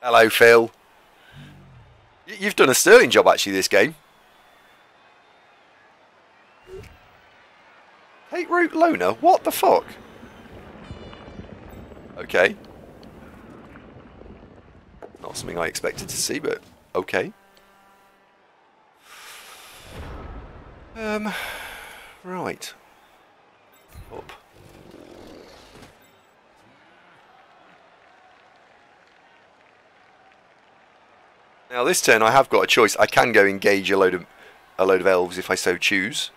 Hello, Phil. You've done a sterling job actually this game. Take route loner. What the fuck? Okay. Not something I expected to see, but okay. Right. Up. Now this turn I have got a choice. I can go engage a load of elves if I so choose.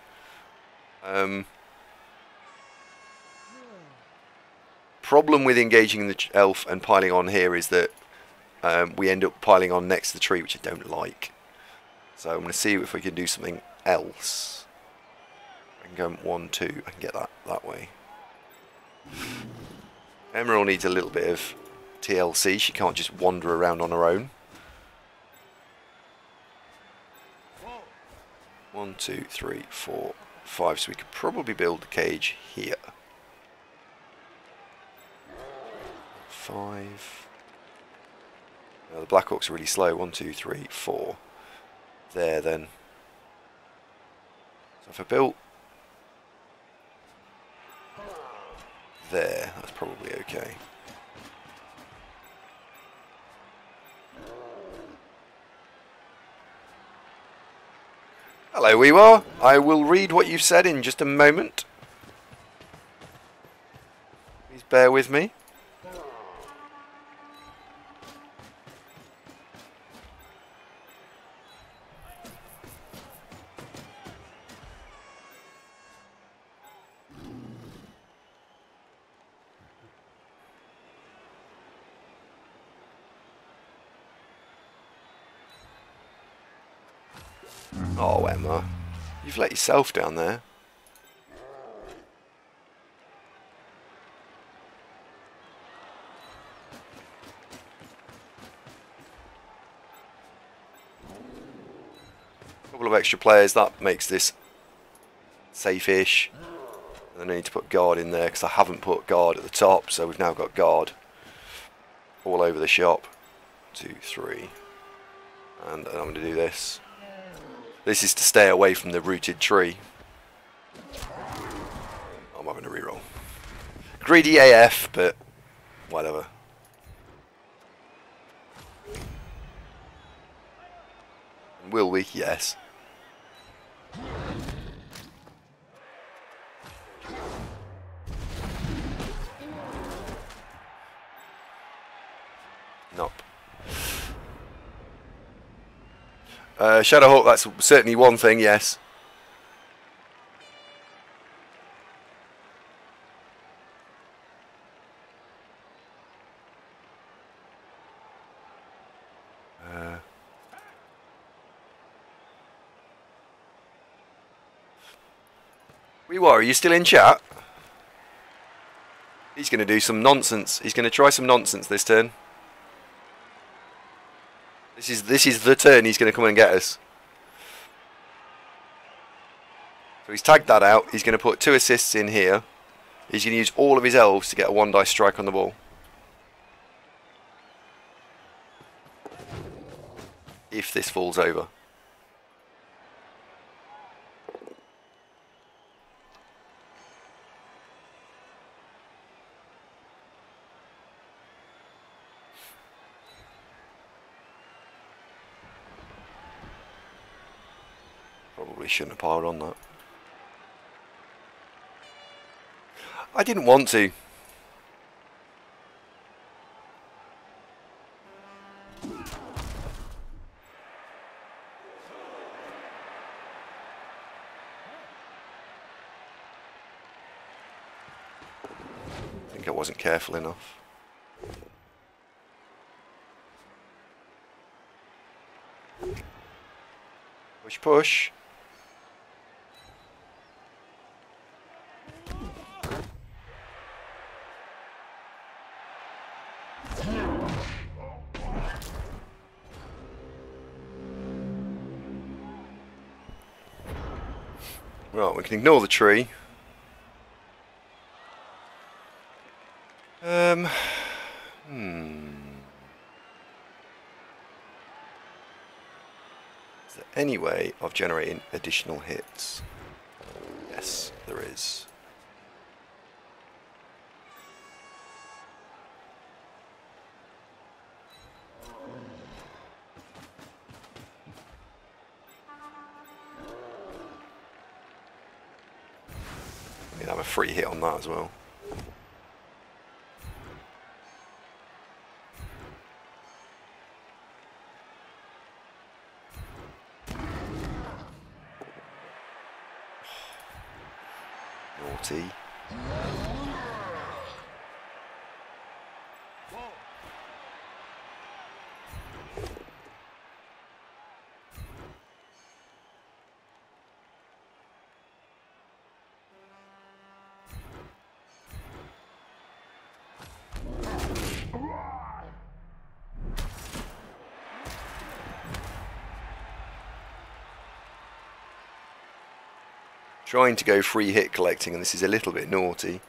problem with engaging the elf and piling on here is that we end up piling on next to the tree, which I don't like. So I'm going to see if we can do something else. I can go 1, 2. I can get that way. Emerald needs a little bit of TLC. She can't just wander around on her own. 1, 2, 3, 4, 5. So we could probably build a cage here. 5. Now the Black Orcs are really slow. 1, 2, 3, 4. There then. So if I built there, that's probably okay. Hello, Weewa. I will read what you've said in just a moment. Please bear with me. Oh, Emma, you've let yourself down there. A couple of extra players, that makes this safe-ish. And I need to put guard in there because I haven't put guard at the top, so we've now got guard all over the shop. 2, 3. And I'm going to do this. This is to stay away from the rooted tree. I'm having a reroll. Greedy AF, but whatever. Will we? Yes. Nope. Shadowhawk, that's certainly one thing, yes. Are you still in chat? He's going to do some nonsense. He's going to try some nonsense this turn. This is the turn he's going to come and get us. So he's tagged that out. He's going to put 2 assists in here. He's going to use all of his elves to get a 1-dice strike on the ball. If this falls over. Probably shouldn't have piled on that. I didn't want to. I think I wasn't careful enough. Push, push. Right, we can ignore the tree. Is there any way of generating additional hits? Yes, there is. We'd have a free hit on that as well. Naughty. Trying to go free hit collecting, and this is a little bit naughty.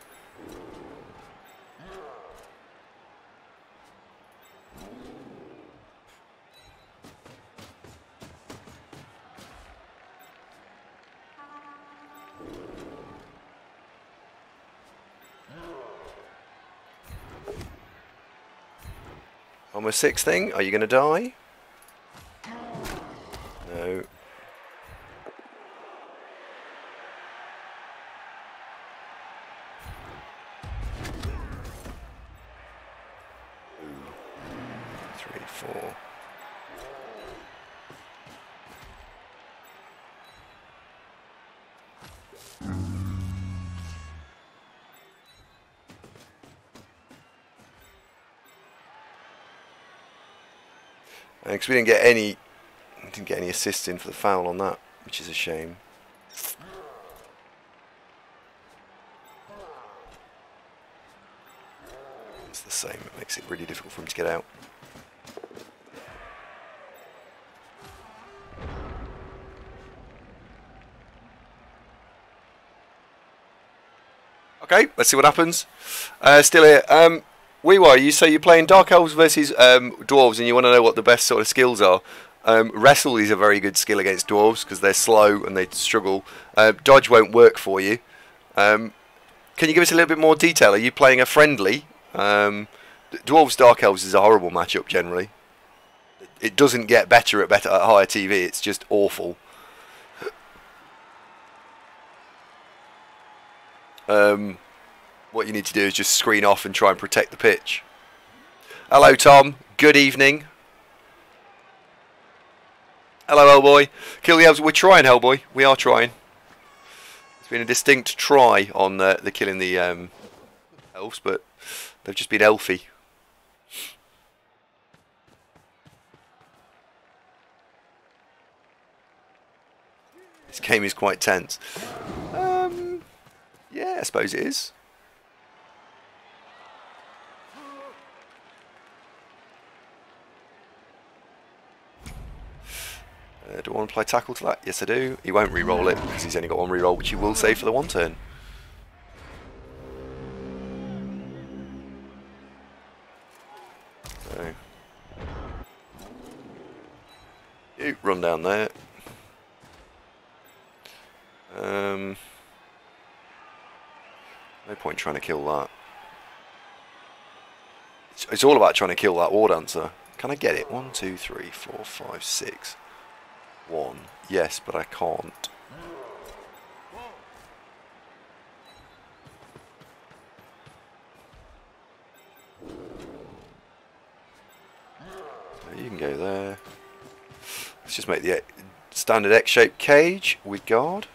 On my 6th thing, are you going to die? No. Three, four. Because we didn't get any assists in for the foul on that, which is a shame. It's the same. It makes it really difficult for him to get out. Okay, let's see what happens. Still here. You say you're playing Dark Elves versus Dwarves, and you want to know what the best sort of skills are. Wrestle is a very good skill against Dwarves because they're slow and they struggle. Dodge won't work for you. Can you give us a little bit more detail? Are you playing a friendly? Dwarves Dark Elves is a horrible matchup generally. It doesn't get better at higher TV. It's just awful. What you need to do is just screen off and try and protect the pitch. Hello, Tom. Good evening. Hello, Hellboy. Kill the elves. We're trying, Hellboy. We are trying. It's been a distinct try on the killing the elves, but they've just been elfy. This game is quite tense. Yeah, I suppose it is. Do I want to play tackle to that? Yes, I do. He won't re-roll it because he's only got one re-roll, which he will save for the 1 turn. So, you run down there. No point trying to kill that. It's all about trying to kill that War Dancer. Can I get it? 1, 2, 3, 4, 5, 6. 1. Yes, but I can't. So you can go there. Let's just make the standard X-shaped cage with guard.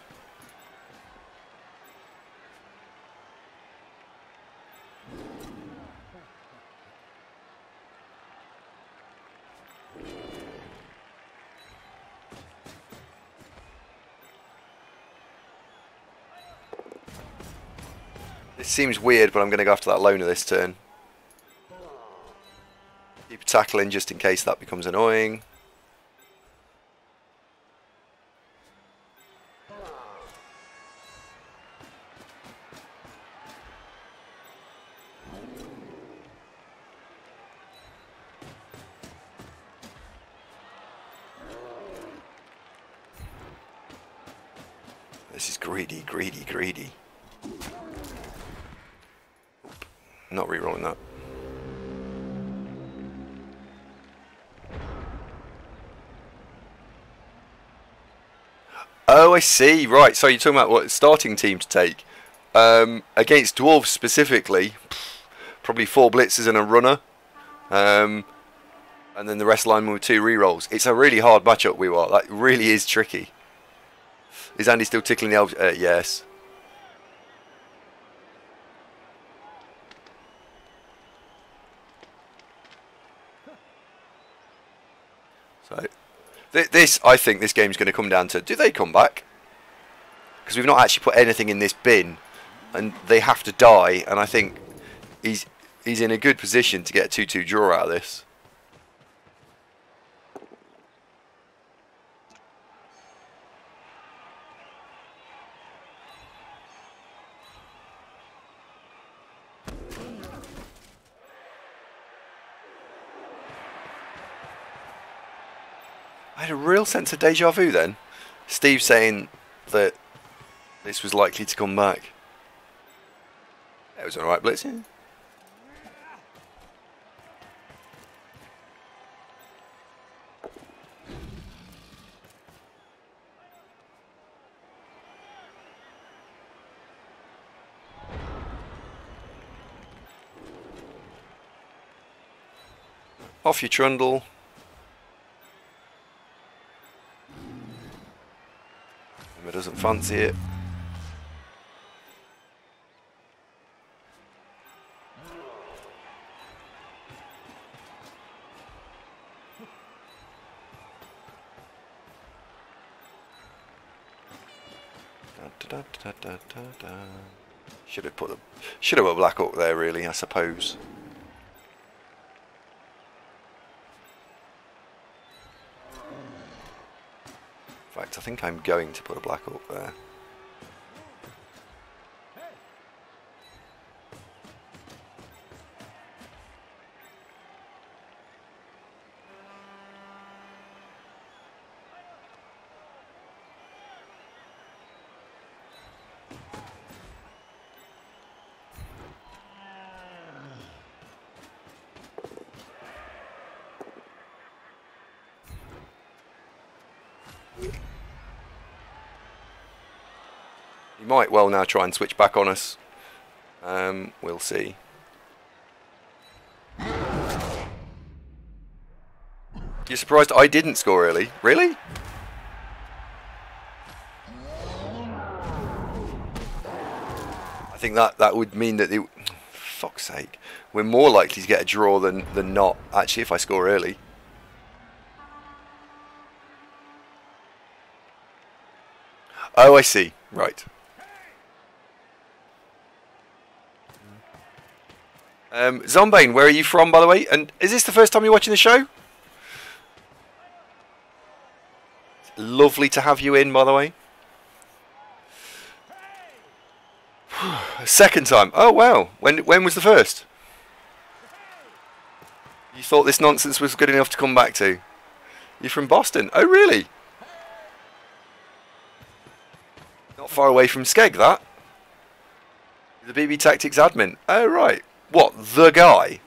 It seems weird, but I'm going to go after that loner this turn. Keep tackling just in case that becomes annoying. This is greedy, greedy, greedy. Not re-rolling that. Oh, I see. Right. So you're talking about what starting team to take against dwarves specifically? Probably 4 blitzers and a runner, and then the rest linemen with 2 re-rolls. It's a really hard matchup. That really is tricky. Is Andy still tickling the elves? Yes. So, I think this game's going to come down to, do they come back? Because we've not actually put anything in this bin, and they have to die, and I think he's in a good position to get a 2-2 draw out of this. I had a real sense of deja vu then. Steve saying that this was likely to come back. It was alright, Blitz, yeah. Off your trundle. Emma doesn't fancy it. Should have put a Black Orc there, really, I suppose. In fact, I think I'm going to put a Black Orc there. He might well now try and switch back on us. We'll see. You're surprised I didn't score early? Really? I think that would mean that fuck's sake, we're more likely to get a draw than not. Actually, if I score early. Oh, I see. Right. Zombane, where are you from, by the way? And is this the first time you're watching the show? Lovely to have you in, by the way. Second time. Oh, wow. When was the first? You thought this nonsense was good enough to come back to? You're from Boston. Oh, really? Not far away from Skeg, that. The BB Tactics admin. Oh, right. What, the guy?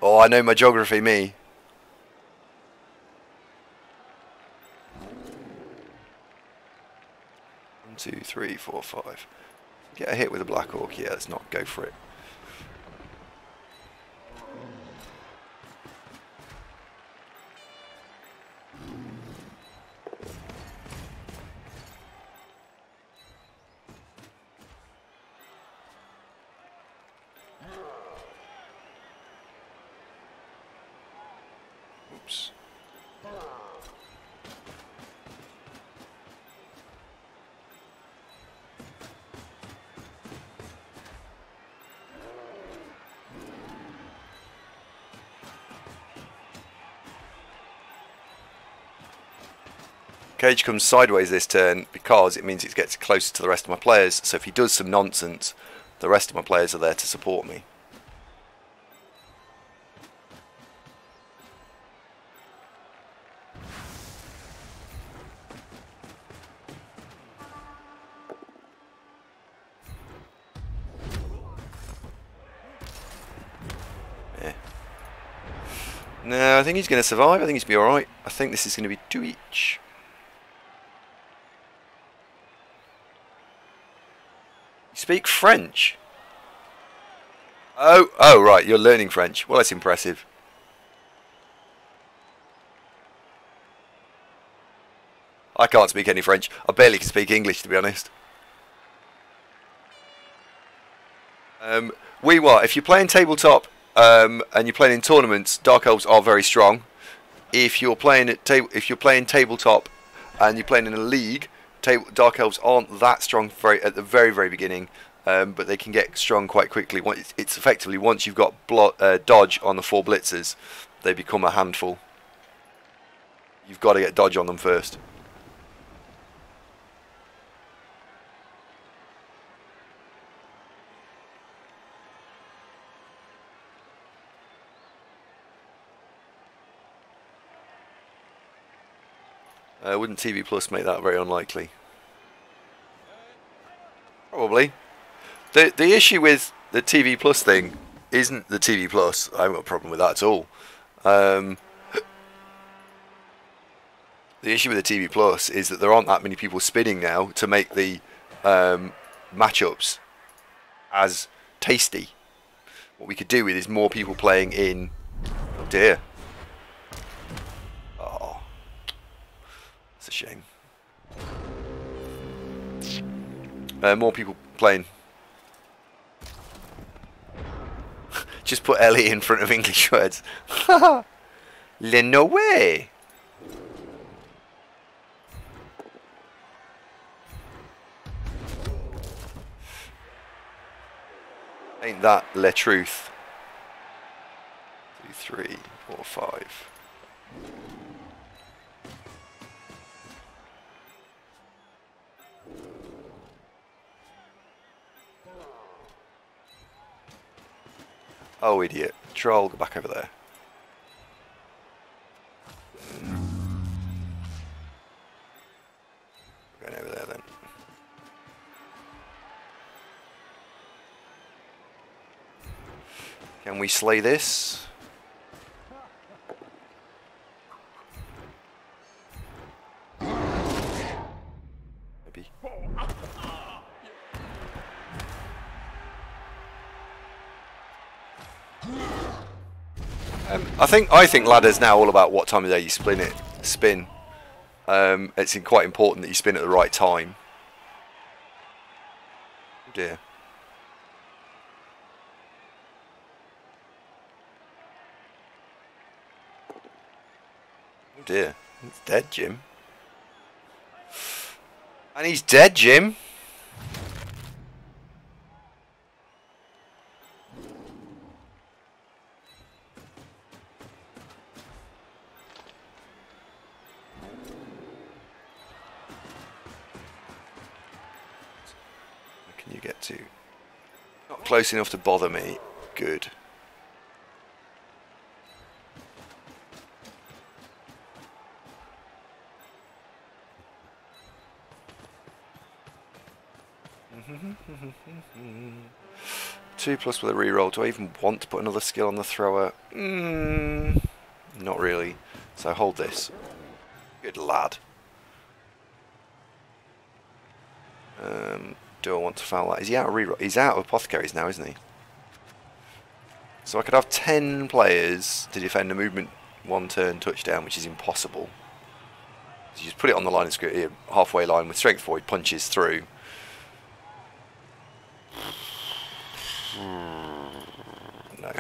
Oh, I know my geography, me. One, two, three, four, five. Get a hit with a Black Orc. Yeah, let's not go for it. Oops. Cage comes sideways this turn because it means it gets closer to the rest of my players. So if he does some nonsense, the rest of my players are there to support me. Yeah. No, I think he's going to survive. I think he's going to be alright. I think this is going to be 2 each. Speak French? Oh, right, you're learning French. Well, that's impressive. I can't speak any French. I barely can speak English, to be honest. If you're playing tabletop and you're playing in tournaments, Dark Elves are very strong. If you're playing tabletop and you're playing in a league, Dark Elves aren't that strong at the very, very beginning, but they can get strong quite quickly. It's effectively once you've got dodge on the 4 blitzers, they become a handful. You've got to get dodge on them first. Wouldn't TV Plus make that very unlikely? Probably. The issue with the TV Plus thing isn't the TV Plus. I haven't got a problem with that at all. The issue with the TV Plus is that there aren't that many people spinning now to make the matchups as tasty. What we could do with is more people playing in... Oh dear. Oh. It's a shame. More people playing. Just put Ellie in front of English words. No way. Ain't that le truth? 2, 3, 4, 5. Oh, idiot. Troll, go back over there. Going over there then. Can we slay this? Maybe. I think ladder's now all about what time of day you spin. It's quite important that you spin at the right time. Oh dear. Oh dear. He's dead, Jim. And he's dead, Jim. Can you get to? Not close enough to bother me. Good. Two plus with a reroll. Do I even want to put another skill on the thrower? Not really. So hold this. Good lad. Do I want to foul that? Is he out of reroll? He's out of apothecaries now, isn't he? So I could have 10 players to defend a movement 1 turn touchdown, which is impossible. So you just put it on the line of scrimmage, halfway line with strength 4, he punches through. No.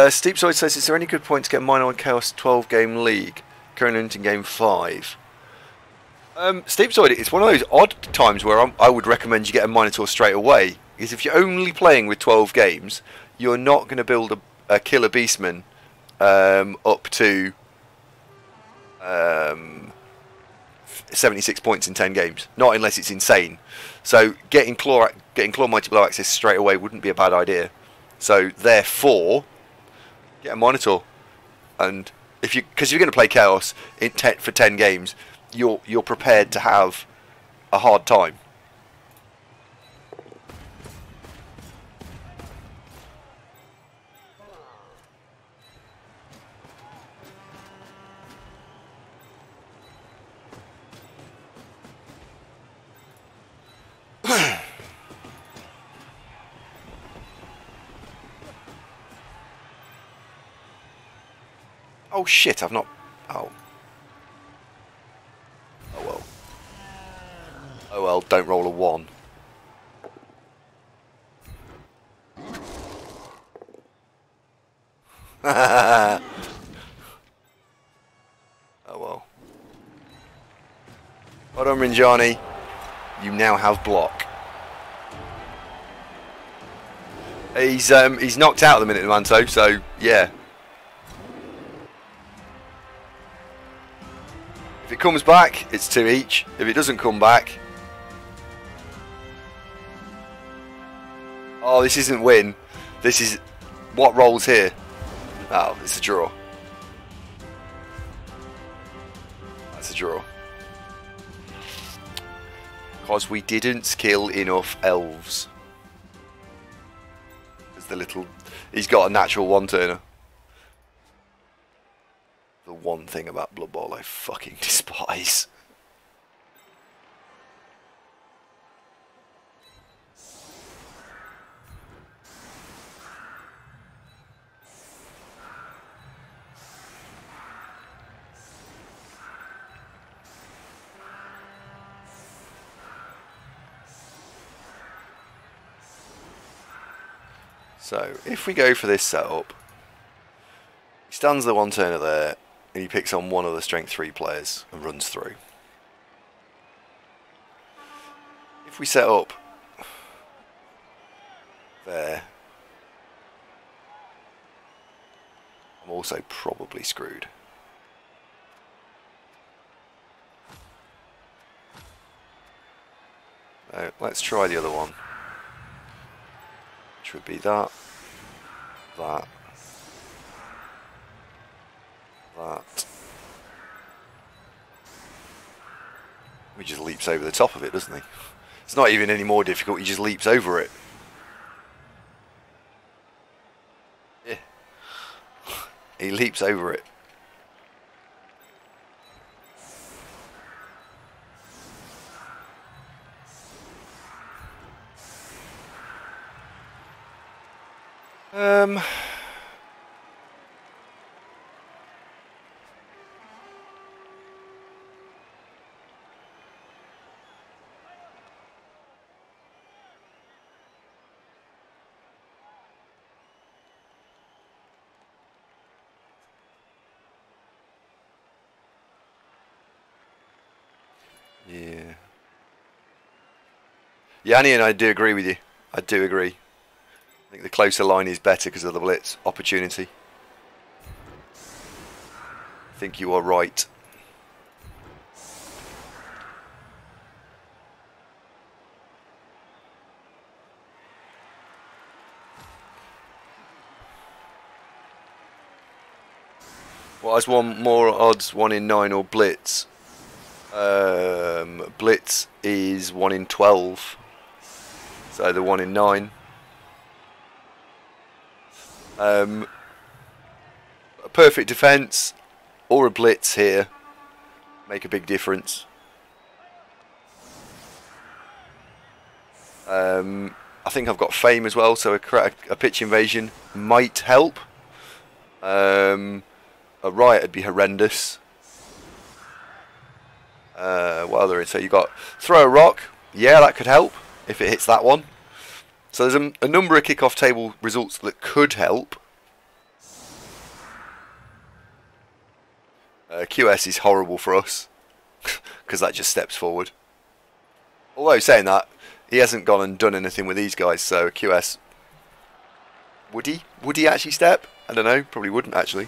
Steepside says, is there any good point to get Minor and Chaos 12 game league? Current in game 5. Steepside, it's one of those odd times where I would recommend you get a Minotaur straight away. Because if you're only playing with 12 games, you're not going to build a killer beastman up to 76 points in 10 games. Not unless it's insane. So getting Claw Mighty Blow access straight away wouldn't be a bad idea. So therefore, get a Minotaur, and because you're going to play Chaos for 10 games, you're prepared to have a hard time. Oh shit, I've not... Oh. Oh well. Oh well, don't roll a 1. Oh well. Well done, Rinjani. You now have block. He's knocked out at the minute, the Manto, so yeah. If it comes back, it's 2 each. If it doesn't come back... Oh, this isn't win. This is What rolls here? Oh, it's a draw. That's a draw. Because we didn't kill enough elves. There's the little... He's got a natural one-turner. The one thing about Blood Bowl I fucking despise. So, if we go for this setup, he stands the one turner there, and he picks on one of the strength 3 players and runs through. If we set up there, I'm also probably screwed. So, let's try the other one. Which would be that. That. He just leaps over the top of it, doesn't he? It's not even any more difficult, he just leaps over it. Yeah. He leaps over it. Yeah. Yanni and I do agree with you. I do agree. I think the closer line is better because of the blitz opportunity. I think you are right. What has one more odds? 1 in 9 or blitz? Blitz is 1 in 12. So the 1 in 9. A perfect defence or a blitz here make a big difference. I think I've got fame as well, so a pitch invasion might help. A riot would be horrendous. What other? So you got throw a rock. Yeah, that could help if it hits that one. So there's a number of kickoff table results that could help. QS is horrible for us because that just steps forward. Although saying that, he hasn't gone and done anything with these guys, so QS would he? Would he actually step? I don't know. Probably wouldn't actually.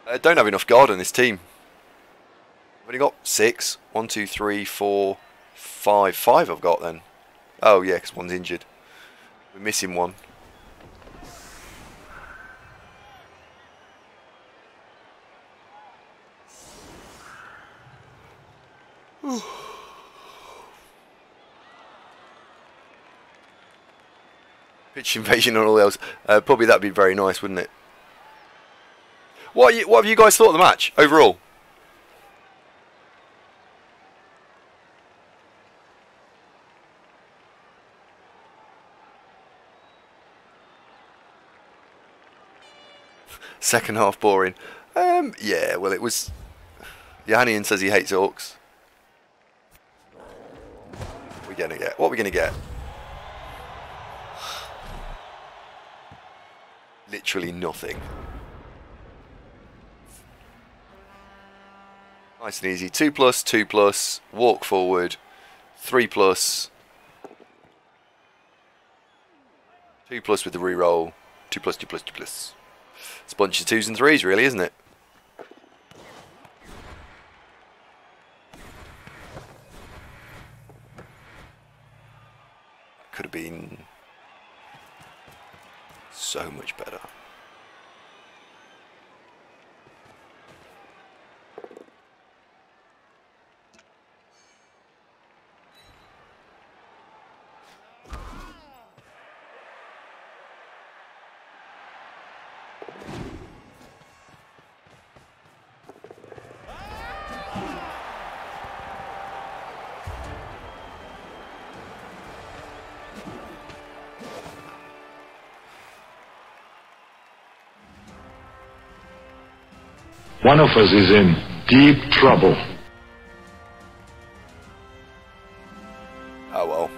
I don't have enough guard on this team. I've only got 6. 1, 2, 3, 4, 5. 5 I've got then. Oh yeah, because one's injured. We're missing one. Pitch invasion on all else. Probably that'd be very nice, wouldn't it? What have you guys thought of the match overall? Second half boring. Yeah, well it was. Yohannian says he hates Orcs. What are we gonna get? What are we gonna get? Literally nothing. Nice and easy. 2+, 2+, walk forward, 3+, 2+ with the reroll, 2+, 2+, 2+. It's a bunch of 2s and 3s really, isn't it? could have been so much better. One of us is in deep trouble. Oh well.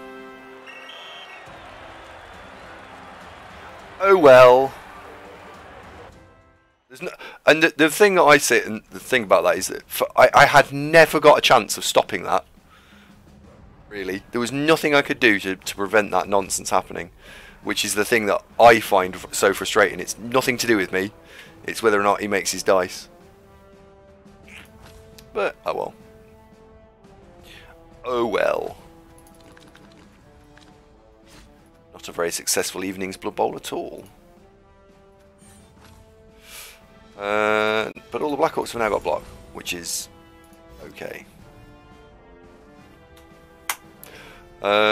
Oh well. There's no, and the thing that I say, and the thing about that is that I had never got a chance of stopping that. Really, there was nothing I could do to prevent that nonsense happening, which is the thing that I find so frustrating. It's nothing to do with me. It's whether or not he makes his dice. But, oh well. Oh well. Not a very successful evening's Blood Bowl at all. But all the Black Orcs have now got block, which is okay.